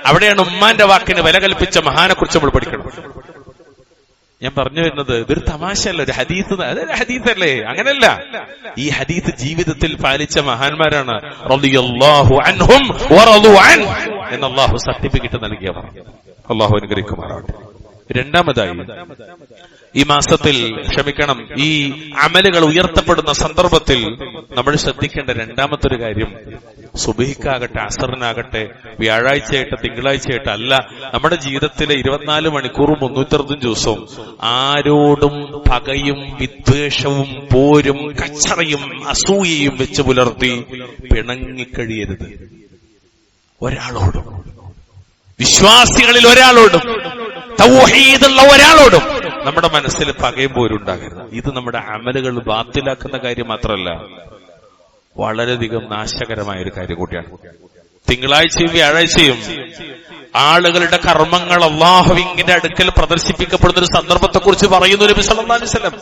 അവിടെയാണ് ഉമ്മാന്റെ വാക്കിന് വില കൽപ്പിച്ച മഹാനെ കുറിച്ച് നമ്മൾ പഠിക്കണം. ഞാൻ പറഞ്ഞു വരുന്നത് ഇതൊരു തമാശയല്ല, ഒരു ഹദീസ്. അതൊരു ഹദീസല്ലേ? അങ്ങനെയല്ല. ഈ ഹദീസ് ജീവിതത്തിൽ പാലിച്ച മഹാന്മാരാണ്. റളിയല്ലാഹു അൻഹും വറളു അൻ എന്ന് അല്ലാഹു സർട്ടിഫിക്കറ്റ് നൽകിയവർ. അല്ലാഹു അനുഗ്രഹിക്കുമാറാവട്ടെ. രണ്ടാമതായി, ഈ മാസത്തിൽ ക്ഷമിക്കണം, ഈ അമലുകൾ ഉയർത്തപ്പെടുന്ന സന്ദർഭത്തിൽ നമ്മൾ ശ്രദ്ധിക്കേണ്ട രണ്ടാമത്തെ ഒരു കാര്യം, സുബഹിക്കാകട്ടെ അസറിനാകട്ടെ വ്യാഴാഴ്ചയായിട്ട് തിങ്കളാഴ്ചയായിട്ട് അല്ല, നമ്മുടെ ജീവിതത്തിലെ 24 മണിക്കൂറും 360 ദിവസവും ആരോടും പകയും വിദ്വേഷവും പോരും കച്ചറയും അസൂയയും വെച്ച് പുലർത്തി പിണങ്ങിക്കഴിയരുത്. ഒരാളോടും, വിശ്വാസികളിൽ ഒരാളോടും, തൗഹീദുള്ള ഒരാളോടും നമ്മുടെ മനസ്സിൽ പകയും പോരുണ്ടാകരുത്. ഇത് നമ്മുടെ അമലുകൾ ബാത്തിലാക്കുന്ന കാര്യം മാത്രമല്ല, വളരെയധികം നാശകരമായ ഒരു കാര്യം കൂടിയാണ്. തിങ്കളാഴ്ചയും വ്യാഴാഴ്ചയും ആളുകളുടെ കർമ്മങ്ങൾ അല്ലാഹുവിന്റെ അടുക്കൽ പ്രദർശിപ്പിക്കപ്പെടുന്ന ഒരു സന്ദർഭത്തെക്കുറിച്ച് പറയുന്നു നബി സല്ലല്ലാഹു അലൈഹി വസല്ലം.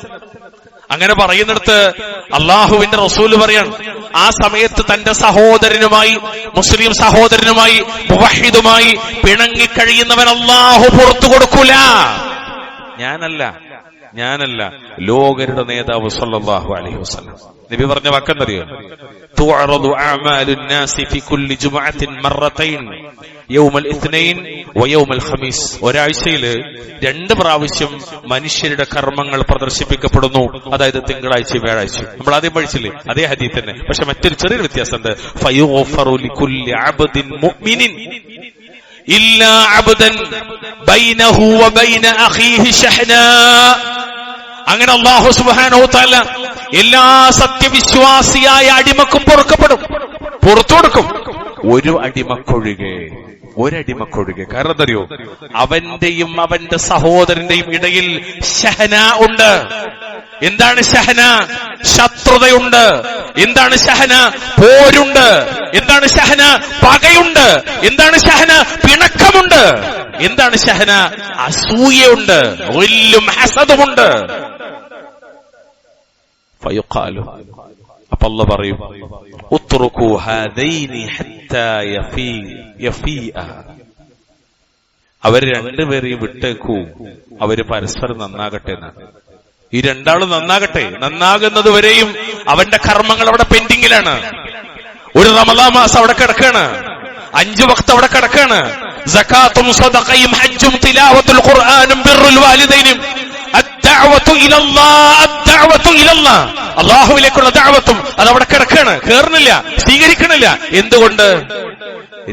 അങ്ങനെ പറയുന്നിടത്ത് അല്ലാഹുവിന്റെ റസൂല് പറയാണ്, ആ സമയത്ത് തന്റെ സഹോദരനുമായി, മുസ്ലിം സഹോദരനുമായി, മുവഹിദുമായി പിണങ്ങിക്കഴിയുന്നവൻ അല്ലാഹു പുറത്തു കൊടുക്കൂല. ഞാനല്ല ലോകരുടെ നേതാവ് സല്ലല്ലാഹു അലൈഹി വസല്ലം. നബി പറഞ്ഞ വാക്കെന്തറിയോ? തുഅറദു അഅമാലുൻ നാസി ഫി കുല്ലി ജുമുഅത്തിൻ മറത്തൈൻ യൗമൽ ഇത്നൈൻ വയൗമൽ ഖമീസ്. ഒരാഴ്ചയിൽ 2 പ്രാവശ്യം മനുഷ്യരുടെ കർമ്മങ്ങൾ പ്രദർശിപ്പിക്കപ്പെടുന്നു. അതായത് തിങ്കളാഴ്ച, വ്യാഴാഴ്ച. നമ്മൾ ആദ്യം പഠിച്ചില്ലേ അതേ ഹദീസ് തന്നെ, പക്ഷെ മറ്റൊരു ചെറിയൊരു വ്യത്യാസമുണ്ട്. ഫയുഗ്ഫറു ലികുല്ലി അബ്ദിൻ മുഅ്മിനിൻ ഇല്ലാ അബ്ദൻ ബൈനഹു വബൈന അഖീഹി ശഹ്നാ. അങ്ങനെ അല്ലാഹു സുബ്ഹാനഹു തആല എല്ലാ സത്യവിശ്വാസിയായ അടിമക്കും പൊറുക്കപ്പെടും, പുറത്തു കൊടുക്കും, ഒരു അടിമക്കൊഴികെ. കാരണം എന്തറിയോ, അവന്റെയും അവന്റെ സഹോദരന്റെയും ഇടയിൽ ഷഹന ഉണ്ട്. എന്താണ് ഷഹന? ശത്രുതയുണ്ട്. എന്താണ് ഷഹന? പോരുണ്ട്. എന്താണ് ഷഹന? പകയുണ്ട്. എന്താണ് ഷഹന? പിണക്കമുണ്ട്. എന്താണ് ഷഹന? അസൂയയുണ്ട്, ഒല്ലും ഹസദുമുണ്ട്. ഫയുഖാലു, അപ്പൊ അല്ലാഹു പറയും, ഉത്റുകൂ ഹാദൈനി ഹത്താ യഫീഅ. അവർ രണ്ടുപേരെയും വിട്ടേക്കൂ, അവര് പരസ്പരം നന്നാകട്ടെ എന്നാണ്. ഈ രണ്ടാളും നന്നാകട്ടെ. നന്നാകുന്നത് വരെയും അവന്റെ കർമ്മങ്ങൾ അവിടെ പെൻഡിങ്ങിലാണ്. ഒരു റമദാൻ മാസം അവിടെ കിടക്കാണ്, 5 വഖ്ത് അവിടെ കിടക്കാണ്. സകാത്തും സദഖയും ഹജ്ജും തിലാവത്തുൽ ഖുർആനും ബിർറുൽ വാലിദൈനും അദ്ദഅവതു ഇലല്ലാഹ്, അല്ലാഹുവിലേക്കുള്ള ദഅവത്തും അതവിടെ കിടക്കാണ്, കേറുന്നില്ല, സ്വീകരിക്കണില്ല. എന്തുകൊണ്ട്?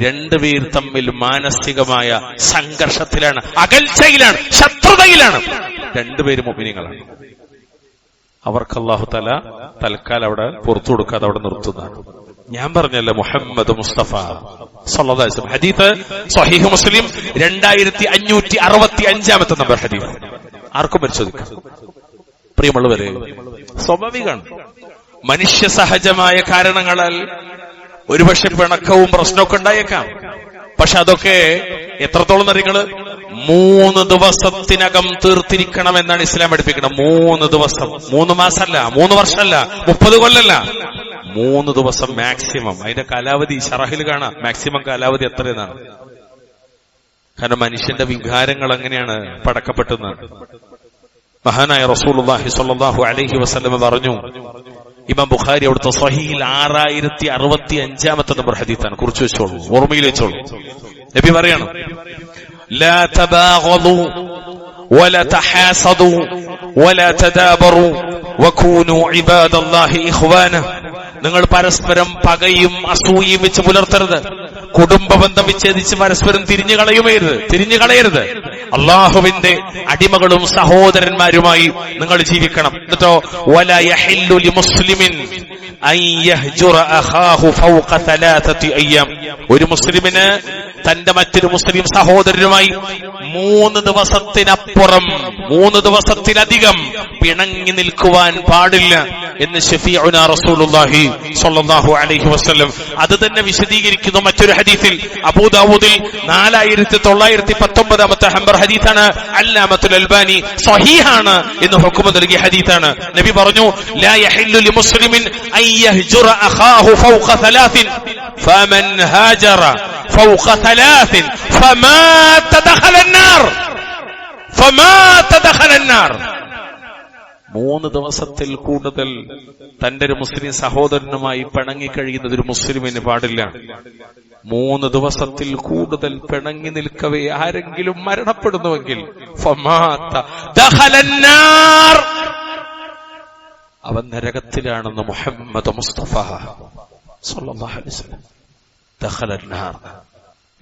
2 പേർ തമ്മിൽ മാനസികമായ സംഘർഷത്തിലാണ്, അകൽച്ചയിലാണ്, ശത്രുതയിലാണ്. 2 പേരും മുഅ്മിനീങ്ങളാണ്. അവർക്ക് അല്ലാഹു തആല തൽക്കാലം അവിടെ പുറത്തു കൊടുക്കാതെ അവിടെ നിർത്തുന്നതാണ്. ഞാൻ പറഞ്ഞല്ലോ, മുഹമ്മദ് മുസ്തഫ സല്ലല്ലാഹു അലൈഹി വസല്ലം. ഹദീസ് സ്വഹീഹ് മുസ്ലിം 2565 നമ്പർ ഹദീസ്. ആർക്കും പരിശോധിക്കാം. പ്രിയമുള്ളവരെ, സ്വാഭാവികമാണ്, മനുഷ്യ സഹജമായ കാരണങ്ങളാൽ ഒരുപക്ഷെ പിണക്കവും പ്രശ്നമൊക്കെ ഉണ്ടായേക്കാം. പക്ഷെ അതൊക്കെ എത്രത്തോളം നിങ്ങള് 3 ദിവസത്തിനകം തീർത്തിരിക്കണം എന്നാണ് ഇസ്ലാം പഠിപ്പിക്കണം. 3 ദിവസം, 3 മാസമല്ല, 3 വർഷമല്ല, 30 കൊല്ലല്ല, 3 ദിവസം മാക്സിമം. അതിന്റെ കാലാവധി ശറഹിൽ കാണാം, മാക്സിമം കാലാവധി എത്രയെന്നാണ്. കാരണം മനുഷ്യന്റെ വികാരങ്ങൾ അങ്ങനെയാണ് പടക്കപ്പെട്ടുന്നത്. മഹാനായ റസൂലുള്ളാഹി സ്വല്ലല്ലാഹു അലൈഹി വസല്ലം പറഞ്ഞു, ഇമാം ബുഖാരി അവിടുത്തെ സ്വഹീഹിൽ 6065 നമ്പർ ഹദീസാണ്. കുറിച്ച് വെച്ചോളൂ, ഓർമ്മയിൽ വെച്ചോളൂ. നബി പറയാണ്, ലാ തബാഗദു വലാ തഹാസദു വലാ തദാബറു വകൂനു ഇബാദല്ലാഹി ഇഖ്വാന. നിങ്ങൾ പരസ്പരം പകയും അസൂയയും വെച്ച് പുലർത്തരുത്. കുടുംബ ബന്ധം വിച്ഛേദിച്ച് പരസ്പരം തിരിഞ്ഞു കളയരുത്. അള്ളാഹുവിന്റെ അടിമകളും സഹോദരന്മാരുമായി നിങ്ങൾ ജീവിക്കണം. എന്നിട്ടോ, വലാ യഹില്ലു ലിമുസ്ലിമിൻ അൻ യഹ്ജുറ അഖാഹു ഫൗഖ 3 അയ്യാം. ഒരു മുസ്ലിമിന് തന്റെ മറ്റൊരു മുസ്ലിം സഹോദരനുമായി 3 ദിവസത്തിനപ്പുറം, 3 ദിവസത്തിലധികം പിണങ്ങി നിൽക്കുവാൻ പാടില്ല എന്ന് ശഫീഉനാ റസൂലുള്ളാഹി സ്വല്ലല്ലാഹു അലൈഹി വസല്ലം. അത് തന്നെ വിശദീകരിക്കുന്നു മറ്റൊരു ഹദീസിൽ. അബൂദാവൂദിൽ 4919 നമ്പർ ഹദീസാണ്. അല്ലാമത്തുൽ അൽബാനി സ്വഹീഹാണ് എന്ന് ഹുക്മ നൽകിയ ഹദീസാണ്. നബി പറഞ്ഞു, ലാ യഹില്ലു ലിമുസ്ലിമിൻ അൻ യഹ്ജുറ അഖാഹു ഫൗഖ 3 ഫമൻ ഹാജറ ഫൗഖ 3 ഫമാത ദഖല النار. 3 ദിവസത്തിൽ കൂടുതൽ തന്റെ ഒരു മുസ്ലിം സഹോദരനുമായി പിണങ്ങിക്കഴിയുന്നത് ഒരു മുസ്ലിമിന് പാടില്ല. 3 ദിവസത്തിൽ കൂടുതൽ പിണങ്ങി നിൽക്കവേ ആരെങ്കിലും മരണപ്പെടുന്നുവെങ്കിൽ ഫമാത ദഖല النار, അവൻ നരകത്തിലാണെന്ന് മുഹമ്മദ് മുസ്തഫ സല്ലല്ലാഹു അലൈഹി വസല്ലം. ദഖല النار.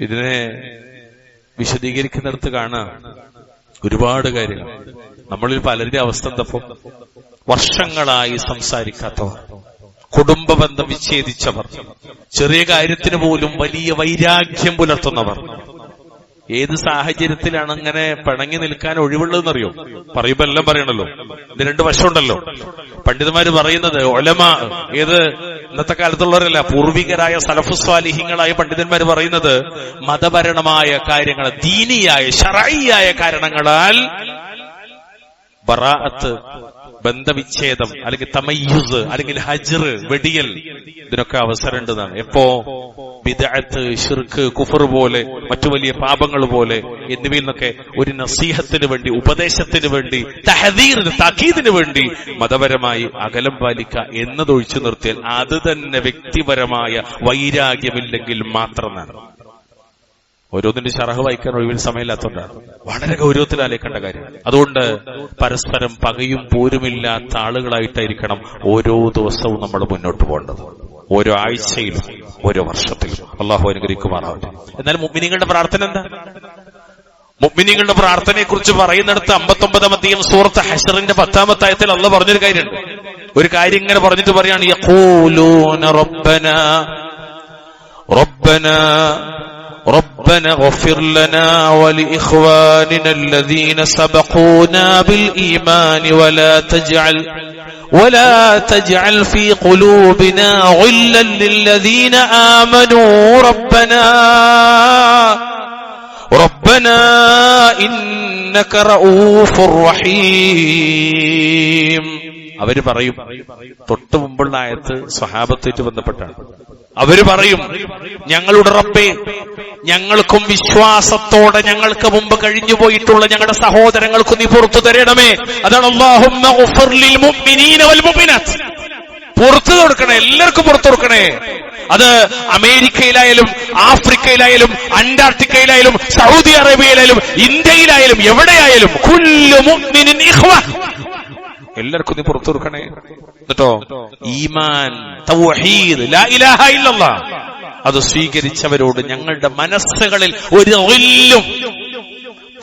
ഇതിനെ വിശദീകരിക്കുന്നിടത്ത് കാണാം ഒരുപാട് കാര്യങ്ങൾ. നമ്മളിൽ പലരുടെ അവസ്ഥ എന്തപ്പോ, വർഷങ്ങളായി സംസാരിക്കാത്തവർ, കുടുംബ ബന്ധം വിച്ഛേദിച്ചവർ, ചെറിയ കാര്യത്തിന് പോലും വലിയ വൈരാഗ്യം പുലർത്തുന്നവർ. ഏത് സാഹചര്യത്തിലാണ് അങ്ങനെ പിണങ്ങി നിൽക്കാൻ ഒഴിവുള്ളതെന്നറിയോ? പറയുമ്പോ എല്ലാം പറയണല്ലോ, ഇത് 2 വശമുണ്ടല്ലോ. പണ്ഡിതന്മാര് പറയുന്നത്, ഉലമാ, ഏത് ഇന്നത്തെ കാലത്തുള്ളവരല്ല, പൂർവികരായ സലഫുസ് സ്വാലിഹീങ്ങളായ പണ്ഡിതന്മാര് പറയുന്നത്, മതപരമായ കാര്യങ്ങൾ, ദീനിയായ ശറഈയായ കാരണങ്ങളാൽ ബറാഅത്ത്, ബന്ധവിച്ഛേദം, അല്ലെങ്കിൽ തമയ്യുസ്, അല്ലെങ്കിൽ ഹജ്ർ, വെടിയൽ, ഇതിനൊക്കെ അവസരമുണ്ടെന്നാണ്. എപ്പോ? ബിദ്അത്ത്, ശിർക്ക്, കുഫർ പോലെ മറ്റു വലിയ പാപങ്ങൾ പോലെ എന്നിവയിൽ നിന്നൊക്കെ ഒരു നസീഹത്തിന് വേണ്ടി, ഉപദേശത്തിന് വേണ്ടി, തഹദീറിന്, താക്കീദിന് വേണ്ടി മതപരമായി അകലം പാലിക്കുക എന്നതൊഴിച്ചു നിർത്തിയാൽ അത് തന്നെ വ്യക്തിപരമായ വൈരാഗ്യമില്ലെങ്കിൽ മാത്രമാണ്. ഓരോന്നിന്റെ ശറഹ് വായിക്കാൻ ഒഴിവിന് സമയമില്ലാത്തതുകൊണ്ടാണ്. വളരെ ഗൗരവത്തിൽ ആലോചിക്കേണ്ട കാര്യം. അതുകൊണ്ട് പരസ്പരം പകയും പോരുമില്ലാത്ത ആളുകളായിട്ടായിരിക്കണം ഓരോ ദിവസവും നമ്മൾ മുന്നോട്ട് പോകേണ്ടത്, ഓരോ ആഴ്ചയിലും ഓരോ വർഷത്തിലും. അള്ളാഹു അനുഗ്രഹിക്കുമാറാവട്ടെ. എന്നാൽ മുഅ്മിനീങ്ങളുടെ പ്രാർത്ഥന എന്താ? മുഅ്മിനീങ്ങളുടെ പ്രാർത്ഥനയെ കുറിച്ച് പറയുന്നിടത്ത് 59 സൂറത്ത് ഹശ്റിന്റെ 10 ആയത്തിൽ അള്ളാഹ് പറഞ്ഞൊരു കാര്യമുണ്ട്. ഒരു കാര്യം ഇങ്ങനെ പറഞ്ഞിട്ട് പറയാണ്, യഖൂലൂന ربنا اغفر لنا ولإخواننا الذين سبقونا بالإيمان ولا تجعل في قلوبنا غلا للذين آمنوا ربنا إنك رؤوف رحيم. അവര് പറയും, തൊട്ടു മുമ്പുള്ള ആയത്ത് സ്വഹാബത്തേറ്റ് ബന്ധപ്പെട്ടാണ്. അവര് പറയും, ഞങ്ങളുടെ റബ്ബേ, ഞങ്ങൾക്കും വിശ്വാസത്തോടെ ഞങ്ങൾക്ക് മുമ്പ് കഴിഞ്ഞുപോയിട്ടുള്ള ഞങ്ങളുടെ സഹോദരങ്ങൾക്ക് നീ പുറത്തു തരണമേ. അതാണ് അല്ലാഹുമ്മ ഗഫിർ ലിൽ മുഅ്മിനീന വൽ മുഅ്മിനാത്ത്. പുറത്തു കൊടുക്കണേ, എല്ലാവർക്കും പുറത്തു കൊടുക്കണേ. അത് അമേരിക്കയിലായാലും ആഫ്രിക്കയിലായാലും അന്റാർട്ടിക്കയിലായാലും സൗദി അറേബ്യയിലായാലും ഇന്ത്യയിലായാലും എവിടെയായാലും കുല്ലു മുഅ്മിനിൻ ഇഖ്വ, എല്ലാവർക്കും നീ പുറത്തു കൊടുക്കണേ. എന്നിട്ടോ ഈമാൻ, തൗഹീദ്, ലാ ഇലാഹ ഇല്ലല്ലാഹ് അത് സ്വീകരിച്ചവരോട് ഞങ്ങളുടെ മനസ്സുകളിൽ ഒരു ഗില്ലും,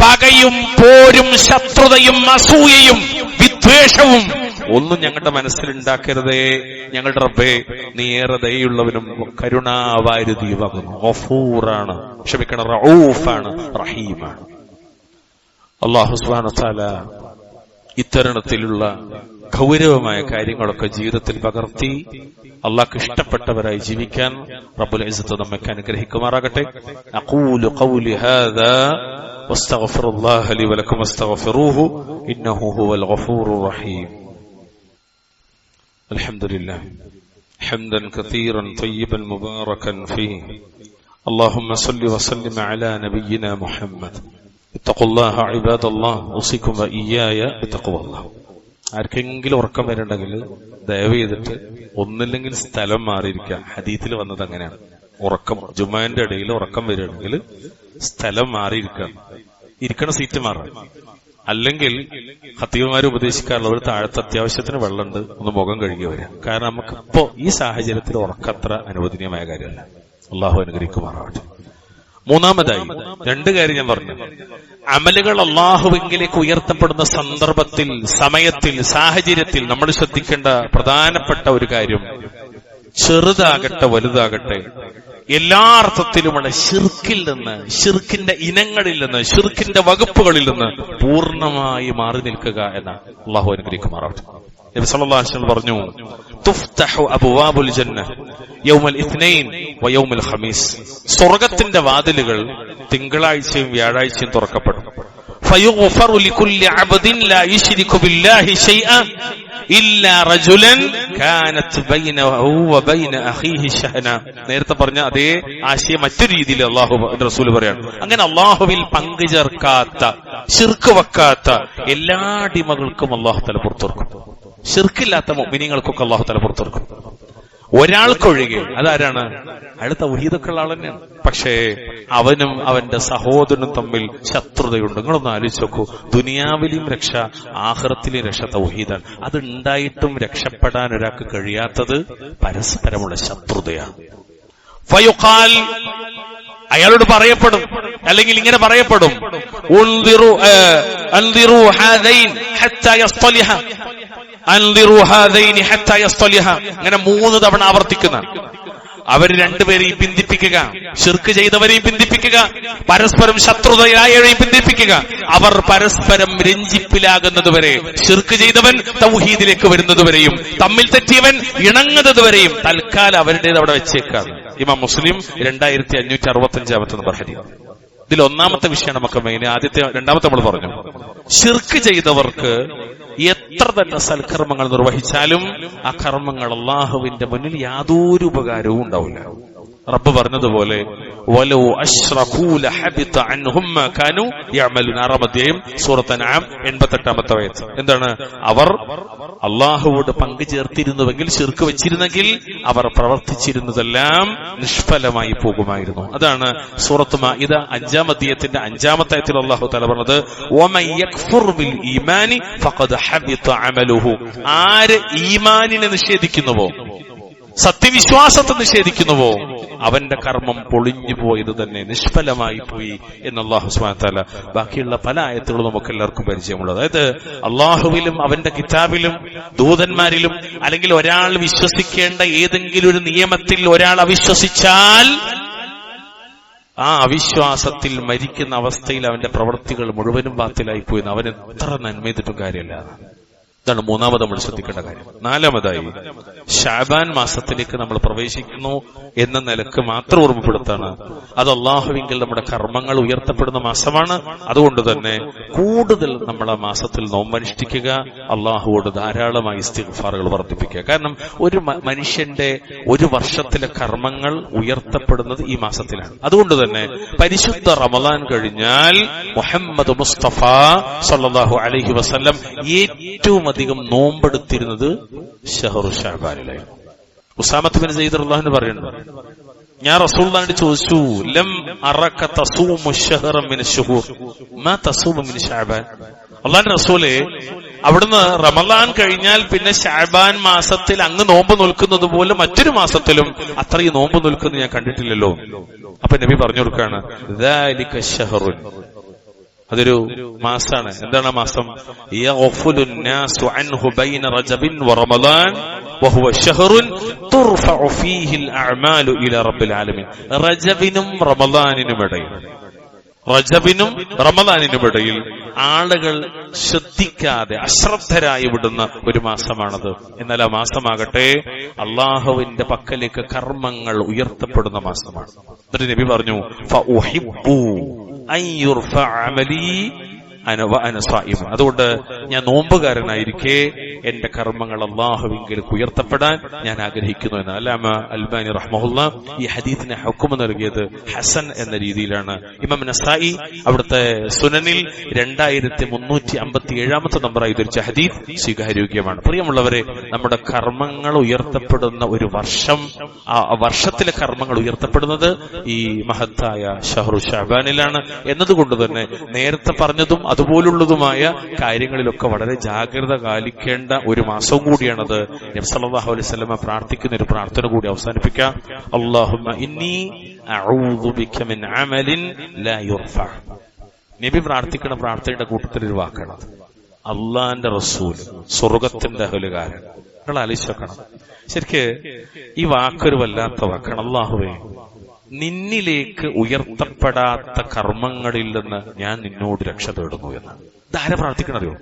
പകയും പോരും ശത്രുതയും അസൂയയും വിദ്വേഷവും ഒന്നും ഞങ്ങളുടെ മനസ്സിലുണ്ടാക്കരുതേ. ഞങ്ങളുടെ റബ്ബേ, നീ ഏറെ ദയയുള്ളവനും കരുണാവാരുതിയുമാകുന്നു. ഗഫൂറാണ്, ക്ഷമിക്കണം, റഊഫാണ്, റഹീമാണ്. അല്ലാഹു സുബ്ഹാനഹു വ തആല ഇത്തരണത്തിലുള്ള ഗൗരവമായ കാര്യങ്ങളൊക്കെ ജീവിതത്തിൽ പകർത്തി അള്ളാഹ്ക്ക് ഇഷ്ടപ്പെട്ടവരായി ജീവിക്കാൻ റബ്ബുൽ ഇസ്സത്ത് നമ്മെ അനുഗ്രഹിക്കുമാറാകട്ടെ. അഖൂലു ഖൗലി ഹാദാ വസ്തഗ്ഫിറുല്ലാഹ ലി വലക്കും വസ്തഗ്ഫിറൂഹു ഇന്നഹു ഹുവൽ ഗഫൂറുർ റഹീം. അൽഹംദുലില്ലാഹ് ഹംദൻ കതീറൻ തയ്യിബൻ മുബാറകൻ ഫീഹി. اللهم صل وسلم على نبينا محمد. اتقوا الله عباد الله اوصيكم واياي بتقوى الله. ആർക്കെങ്കിലും ഉറക്കം വരണ്ടെങ്കിൽ ദയവ് ചെയ്തിട്ട് ഒന്നില്ലെങ്കിൽ സ്ഥലം മാറിയിരിക്കുക. ഹദീത്തിൽ വന്നത് അങ്ങനെയാണ്. ഉറക്കം ജുമാന്റെ ഇടയിൽ ഉറക്കം വരികയാണെങ്കിൽ സ്ഥലം മാറിയിരിക്കുക, ഇരിക്കണ സീറ്റ് മാറാം. അല്ലെങ്കിൽ ഖത്തീബുമാർ ഉപദേശിക്കാറുള്ള ഒരു താഴത്തെ അത്യാവശ്യത്തിന് വെള്ളമുണ്ട്, ഒന്ന് മുഖം കഴുകി വരിക. കാരണം നമുക്കിപ്പോ ഈ സാഹചര്യത്തിൽ ഉറക്കത്ര അനുവദനീയമായ കാര്യമല്ല. അള്ളാഹു അനുഗ്രഹിക്കുമാറാവട്ടെ. മൂന്നാമതായി 2 കാര്യം ഞാൻ പറഞ്ഞു. അമലുകൾ അള്ളാഹുവിലേക്ക് ഉയർത്തപ്പെടുന്ന സന്ദർഭത്തിൽ, സമയത്തിൽ, സാഹചര്യത്തിൽ നമ്മൾ ശ്രദ്ധിക്കേണ്ട പ്രധാനപ്പെട്ട ഒരു കാര്യം, ചെറുതാകട്ടെ വലുതാകട്ടെ, എല്ലാ അർത്ഥത്തിലുമുള്ള ശിർക്കിൽ നിന്ന്, ശിർക്കിന്റെ ഇനങ്ങളിൽ നിന്ന്, ശിർക്കിന്റെ വകുപ്പുകളിൽ നിന്ന് പൂർണ്ണമായി മാറി നിൽക്കുക എന്ന അള്ളാഹു അനുഗ്രഹിക്കുമാറാവട്ടെ. നബി സല്ലല്ലാഹു അലൈഹി വസല്ലം പറഞ്ഞു, തുഫ്തഹു അബ്വാബുൽ ജന്ന യൗമൽ ഇത്നൈൻ വ യൗമൽ ഖമീസ്. സ്വർഗ്ഗത്തിന്റെ വാതിലുകൾ തിങ്കളാഴ്ചയും വ്യാഴാഴ്ചയും തുറക്കപ്പെടും. ഫയുഗ്ഫറു ലികുല്ലി അബ്ദിൻ ലാ യുശ്രികു ബില്ലാഹി ശൈഅൻ ഇല്ലാ റജുലൻ കാനത് ബൈനഹു വ ബൈന അഖീഹി ശഹന. നേരത്തെ പറഞ്ഞ അതേ ആശയം മറ്റൊരു രീതിയിൽ അല്ലാഹു റസൂൽ പറയാണ്. അങ്ങനെ അല്ലാഹുവിൽ പങ്കു ചേർക്കാത്ത, ശിർക്ക് വെക്കാത്ത എല്ലാ അടിമകൾക്കും അല്ലാഹു തആല പുറത്തുകൊടുക്കും. ശിർക്കില്ലാത്ത മുഅ്മിനീങ്ങൾക്കൊക്കെ അല്ലാഹു തആല പുറത്തുകൊടുക്കും. ഒരാൾക്കൊഴികെ. അതാരാണ്? അയാൾ തൗഹീദൊക്കെ ഉള്ള ആൾ തന്നെയാണ്. പക്ഷേ അവനും അവന്റെ സഹോദരനും തമ്മിൽ ശത്രുതയുണ്ട്. നിങ്ങളൊന്ന് ആലോചിച്ച് നോക്കൂ. ദുനിയാവിലെയും രക്ഷ, ആഖിറത്തിലെയും രക്ഷ തൗഹീദാണ്. അതുണ്ടായിട്ടും രക്ഷപ്പെടാൻ ഒരാൾക്ക് കഴിയാത്തത് പരസ്പരമുള്ള ശത്രുതയാണ്. ഫയുഖാൽ, അയാളോട് പറയപ്പെടും, അല്ലെങ്കിൽ ഇങ്ങനെ പറയപ്പെടും, അൻദിറു ഹാദൈൻ ഹത്താ യസ്തലിഹ, അൻദിറു ഹാദൈനി ഹത്താ യസ്തലിഹ. അങ്ങനെ 3 തവണ ആവർത്തിക്കുന്ന. അവർ രണ്ടുപേരെയും പിന്തിപ്പിക്കുക, ശിർക്ക് ചെയ്തവരെയും പിന്തിപ്പിക്കുക, പരസ്പരം ശത്രുതയായവരെയും പിന്തിപ്പിക്കുക. അവർ പരസ്പരം രഞ്ജിപ്പിലാകുന്നതുവരെ, ശിർക്ക് ചെയ്തവൻ തൗഹീദിലേക്ക് വരുന്നതുവരെയും തമ്മിൽ തെറ്റിയവൻ ഇണങ്ങുന്നതുവരെയും തൽക്കാലം അവരുടേത് അവിടെ വെച്ചേക്കാണ്. ഇമാം മുസ്ലിം 2565 നമ്പർ ഹദീസ്. ഇതിൽ ഒന്നാമത്തെ വിഷയം നമുക്ക് മെയിൻ. രണ്ടാമത്തെ നമ്മൾ പറഞ്ഞു, ശിർക്ക് ചെയ്തവർക്ക് എത്ര തന്നെ സൽക്കർമ്മങ്ങൾ നിർവഹിച്ചാലും ആ കർമ്മങ്ങൾ അള്ളാഹുവിന്റെ മുന്നിൽ യാതൊരു ഉപകാരവും ഉണ്ടാവില്ല. റബ്ബ് പറഞ്ഞതുപോലെ വലൗ അശ്റകൂ ലഹബിത അൻഹും മാ കാനൂ യഅമലൂൻ. 6-ാം അധ്യായം സൂറത്ത് അൻആം 88-ാമത്തെ ആയത്ത്. എന്താണ്? അവർ അല്ലാഹുവോട് പങ്കു ചേർത്തിരുന്നുവെങ്കിൽ, ശിർക്ക് വെച്ചിരുന്നെങ്കിൽ അവർ പ്രവർത്തിച്ചിരുന്നതെല്ലാം നിഷ്ഫലമായി പോകുമായിരുന്നു. അതാണ് സൂറത്ത് മാഇദ 5-ാം അധ്യായത്തിന്റെ 5-ാമത്തെ ആയത്തിൽ അല്ലാഹു തആല പറഞ്ഞത് വമൻ യക്ഫുർ ബിൽ ഈമാനി ഫഖദ് ഹബിത അമലുഹു. ആര് ഈമാനിനെ നിഷേധിക്കുന്നുവോ, സത്യവിശ്വാസത്തെ നിഷേധിക്കുന്നുവോ, അവന്റെ കർമ്മം പൊളിഞ്ഞു പോയത് തന്നെ നിഷ്ഫലമായി പോയി എന്ന് അല്ലാഹു സുബ്ഹാനഹു വ തആല ബാക്കിയുള്ള പല ആയത്തുകളും നമുക്ക് എല്ലാവർക്കും പരിചയമുള്ളത്. അതായത് അല്ലാഹുവിലും അവന്റെ കിതാബിലും ദൂതന്മാരിലും അല്ലെങ്കിൽ ഒരാൾ വിശ്വസിക്കേണ്ട ഏതെങ്കിലും ഒരു നിയമത്തിൽ ഒരാൾ അവിശ്വസിച്ചാൽ ആ അവിശ്വാസത്തിൽ മരിക്കുന്ന അവസ്ഥയിൽ അവന്റെ പ്രവൃത്തികൾ മുഴുവനും ബാത്തിലായി പോയി. അവൻ എത്ര നന്മ ചെയ്തിട്ടും കാര്യമില്ല. ഇതാണ് 3-ാമത് നമ്മൾ ശ്രദ്ധിക്കേണ്ട കാര്യം. 4-ാമതായി ശഅബാൻ മാസത്തിലേക്ക് നമ്മൾ പ്രവേശിക്കുന്നു എന്ന നിലക്ക് മാത്രം ഓർമ്മപ്പെടുത്താണ്. അത് അല്ലാഹുവിങ്കിൽ നമ്മുടെ കർമ്മങ്ങൾ ഉയർത്തപ്പെടുന്ന മാസമാണ്. അതുകൊണ്ട് തന്നെ കൂടുതൽ നമ്മൾ ആ മാസത്തിൽ നോമ്പനുഷ്ഠിക്കുക, അല്ലാഹുവോട് ധാരാളമായി ഇസ്തിഗ്ഫാറുകൾ വർദ്ധിപ്പിക്കുക. കാരണം ഒരു മനുഷ്യന്റെ ഒരു വർഷത്തിലെ കർമ്മങ്ങൾ ഉയർത്തപ്പെടുന്നത് ഈ മാസത്തിലാണ്. അതുകൊണ്ട് തന്നെ പരിശുദ്ധ റമളാൻ കഴിഞ്ഞാൽ മുഹമ്മദ് മുസ്തഫ സല്ലല്ലാഹു അലൈഹി വസല്ലം ഏറ്റവും അധികം നോമ്പെടുത്തിരുന്നത് ഷഹ്റു ശഅബാനിലായിരുന്നു. ഉസാമത്ത് ബിൻ സയ്യിദ് റളിയല്ലാഹു അൻഹു പറയുന്നു, ഞാൻ റസൂലുള്ളാഹിയോട് ചോദിച്ചു, ലം അറക തസൂമു ശഹ്റ മിൻ അശ്ശുഹൂർ മാ തസൂമു മിൻ ശഅബാൻ. അല്ലാഹുവിന്റെ റസൂലേ, അവിടുന്ന് റമളാൻ കഴിഞ്ഞാൽ പിന്നെ ശഅബാൻ മാസത്തിൽ അങ്ങ് നോമ്പ് നിൽക്കുന്നത് പോലെ മറ്റൊരു മാസത്തിലും അത്രയും നോമ്പ് നിൽക്കുന്നത് ഞാൻ കണ്ടിട്ടില്ലല്ലോ. അപ്പൊ നബി പറഞ്ഞു കൊടുക്കുകയാണ്, ദാലിക ശഹ്റുൻ, അതൊരു മാസാണ്. എന്താണ് ആ മാസം? യഗ്ഫുലു നാസു അൻഹു ബൈന റജബിൻ വറമളാൻ വഹുവ ശഹ്റുൻ തുർഫഉ ഫീഹി അൽഅഅമാലു ഇലാ റബ്ബിൽ ആലമീൻ. റജബിനും റമളാനിനുമിടയിൽ ആളുകൾ ശ്രദ്ധിക്കാതെ അശ്രദ്ധരായി വിടുന്ന ഒരു മാസമാണത്. എന്നാൽ ആ മാസമാകട്ടെ അള്ളാഹുവിന്റെ പക്കലേക്ക് കർമ്മങ്ങൾ ഉയർത്തപ്പെടുന്ന മാസമാണ്. എന്നിട്ട് നബി പറഞ്ഞു, ഫഉഹിബ്ബു അൻ യുർഫഅ അമലി അന വഅന സായിം. അതുകൊണ്ട് ഞാൻ നോമ്പുകാരനായിരിക്കെ എന്റെ കർമ്മങ്ങൾ അല്ലാഹുവിങ്കലേക്ക് ഉയർത്തപ്പെടാൻ ഞാൻ ആഗ്രഹിക്കുന്നു എന്ന് അല്ലാമ അൽബാനി റഹ്മഹുല്ലാ ഈ ഹദീസിനെ ഹുക്മ നൽകിയത് ഹസൻ എന്ന രീതിയിലാണ്. ഇമാം നസായി അവിടുത്തെ സുനനിൽ 2357-ാമത്തെ നമ്പറായി ഉദ്ധരിച്ച ഹദീസ് സ്വീകാര്യോഗ്യമാണ്. പ്രിയമുള്ളവരെ, നമ്മുടെ കർമ്മങ്ങൾ ഉയർത്തപ്പെടുന്ന ഒരു വർഷം, ആ വർഷത്തിലെ കർമ്മങ്ങൾ ഉയർത്തപ്പെടുന്നത് ഈ മഹത്തായ ഷഹ്റു ശഅബാനിലാണ് എന്നതുകൊണ്ട് തന്നെ നേരത്തെ പറഞ്ഞതും അതുപോലുള്ളതുമായ കാര്യങ്ങളിലൊക്കെ വളരെ ജാഗ്രത പാലിക്കേണ്ട ഒരു മാസവും കൂടിയാണത്. നബി സല്ലല്ലാഹു അലൈഹി വസല്ലം പ്രാർത്ഥിക്കുന്ന ഒരു പ്രാർത്ഥന കൂടി അവസാനിപ്പിക്കാം. അല്ലാഹുമ്മ ഇന്നി അഊദു ബിക മിൻ അമലിൻ ലാ യുർഫഅ. നബി പ്രാർത്ഥിക്കുന്ന പ്രാർത്ഥനയുടെ കൂട്ടത്തിൽ ഒരു വാക്കാണ് അള്ളാന്റെ റസൂൽ, സ്വർഗത്തിന്റെ അഹ്ലുകാരൻ. നിങ്ങൾ ആലോചിച്ച് വെക്കണം. ശരിക്ക് ഈ വാക്കൊരു വല്ലാത്ത വാക്കാണ്. അല്ലാഹുവേ, നിന്നിലേക്ക് ഉയർത്തപ്പെടാത്ത കർമ്മങ്ങളിൽ നിന്ന് ഞാൻ നിന്നോട് രക്ഷ തേടുന്നു എന്ന്. ധാര പ്രാർത്ഥിക്കണറിയോ?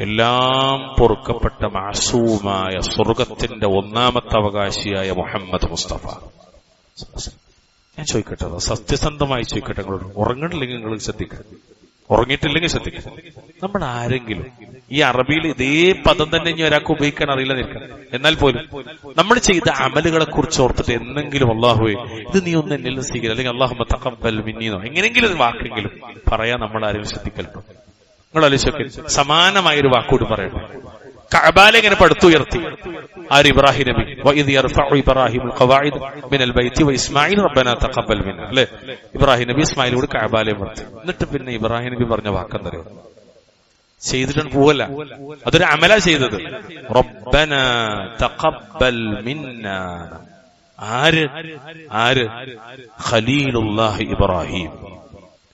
എല്ലാം പൊറുക്കപ്പെട്ട മാസൂമായ സ്വർഗത്തിന്റെ ഒന്നാമത്തെ അവകാശിയായ മുഹമ്മദ് മുസ്തഫ. ഞാൻ ചോദിക്കട്ടെ, സത്യസന്ധമായി ചോദിക്കട്ടെ, നിങ്ങളോട് ഉറങ്ങണില്ലെങ്കിൽ നിങ്ങൾ ശ്രദ്ധിക്കണം, ഉറങ്ങിയിട്ടില്ലെങ്കിൽ ശ്രദ്ധിക്കണം. നമ്മൾ ആരെങ്കിലും ഈ അറബിയിൽ ഇതേ പദം തന്നെ ഇനി ഒരാൾക്ക് ഉപയോഗിക്കാൻ അറിയില്ല നിൽക്കണം, എന്നാൽ പോലും നമ്മൾ ചെയ്ത അമലുകളെ കുറിച്ച് ഓർത്തിട്ട് എന്തെങ്കിലും അല്ലാഹുവേ ഇത് നീ ഒന്ന് എന്നിൽ സ്വീകരിക്കുക, അല്ലെങ്കിൽ അല്ലാഹുമ്മ തഖബ്ബൽ മിന്നീന്നോ എങ്ങനെയെങ്കിലും ഒരു വാക്കെങ്കിലും പറയാൻ നമ്മൾ ആരെങ്കിലും ശ്രദ്ധിക്കലുണ്ടോ? നിങ്ങൾ ആലോചിച്ചൊക്കെ സമാനമായൊരു വാക്കോട് പറയണം. കഅബാലെ ഇങ്ങനെ പടുത്തുയർത്തി ആര്? ഇബ്രാഹിം നബി. വഇദ് യർഫഉ ഇബ്രാഹിമുൽ ഖവാഇദ് മിനൽ ബൈത്തി വഇസ്മാഈൽ റബ്ബനാ തഖബ്ബൽ മിന്നാ. അല്ലേ? ഇബ്രാഹിം നബി ഇസ്മായിലോട് കഅബാലെ ഉയർത്തി. എന്നിട്ട് പിന്നെ ഇബ്രാഹിം നബി പറഞ്ഞ വാക്കെന്തറിയോ? ചെയ്തിട്ട് പോവല്ല, അതൊരു അമലാ ചെയ്തത്. റബ്ബനാ തഖബ്ബൽ മിന്നാ. ആര്? ഖലീലുല്ലാഹി ഇബ്രാഹിം.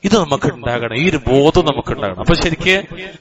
ഇത് നമുക്ക് ഉണ്ടാകണം, ഈ ഒരു ബോധം നമുക്ക് ഉണ്ടാകണം. അപ്പൊ ശരിക്ക്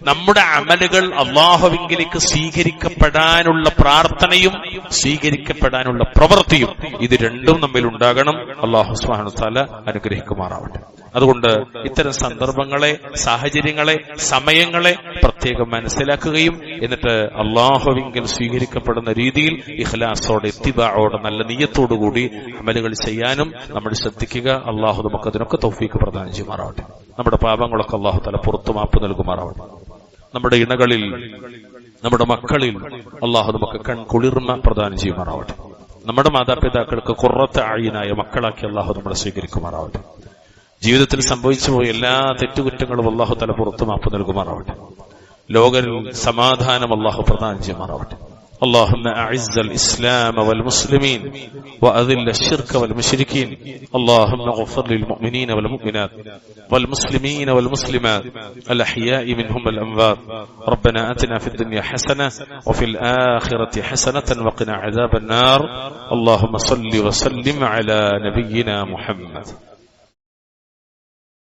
നമ്മുടെ അമലുകൾ അല്ലാഹുവിലേക്ക് സ്വീകരിക്കപ്പെടാനുള്ള പ്രാർത്ഥനയും സ്വീകരിക്കപ്പെടാനുള്ള പ്രവൃത്തിയും ഇത് രണ്ടും നമ്മിൽ ഉണ്ടാകണം. അല്ലാഹു സുബ്ഹാനഹു വ തആല അനുഗ്രഹിക്കുമാറാവട്ടെ. അതുകൊണ്ട് ഇത്തരം സന്ദർഭങ്ങളെ, സാഹചര്യങ്ങളെ, സമയങ്ങളെ പ്രത്യേകം മനസ്സിലാക്കുകയും എന്നിട്ട് അല്ലാഹുവിങ്കിൽ സ്വീകരിക്കപ്പെടുന്ന രീതിയിൽ ഇഖ്ലാസോടെ, ഇത്തിബാഅോടെ, നല്ല നിയ്യത്തോടുകൂടി അമലുകൾ ചെയ്യാനും നമ്മൾ ശ്രദ്ധിക്കുക. അല്ലാഹു നമുക്കതിനൊക്കെ തൗഫീഖ് പ്രദാനം ചെയ്യുമാറാവട്ടെ. നമ്മുടെ പാപങ്ങളൊക്കെ അല്ലാഹു തആല പുറത്തു മാപ്പ് നൽകുമാറാവട്ടെ. നമ്മുടെ ഇണകളിൽ, നമ്മുടെ മക്കളിൽ അല്ലാഹു നമുക്ക് കൺകുളിർമ പ്രദാനം ചെയ്യുമാറാവട്ടെ. നമ്മുടെ മാതാപിതാക്കൾക്ക് ഖുർറത്ത അയ്യിനായ മക്കളാക്കി അള്ളാഹു നമ്മളെ സ്വീകരിക്കുമാറാവട്ടെ. ജീവിതത്തിൽ സംഭവിച്ചു പോയ എല്ലാ തെറ്റുകുറ്റങ്ങളും അള്ളാഹു തആല പുറത്തു മാപ്പ് നൽകുമാറാവട്ടെ. ലോകരിൽ സമാധാനം അള്ളാഹു പ്രദാനം ചെയ്യുമാറാവട്ടെ. اللهم أعز الإسلام والمسلمين وأذل الشرك والمشركين. اللهم اغفر للمؤمنين والمؤمنات والمسلمين والمسلمات الأحياء منهم والأموات. ربنا آتنا في الدنيا حسنة وفي الآخرة حسنة وقنا عذاب النار. اللهم صل وسلم على نبينا محمد.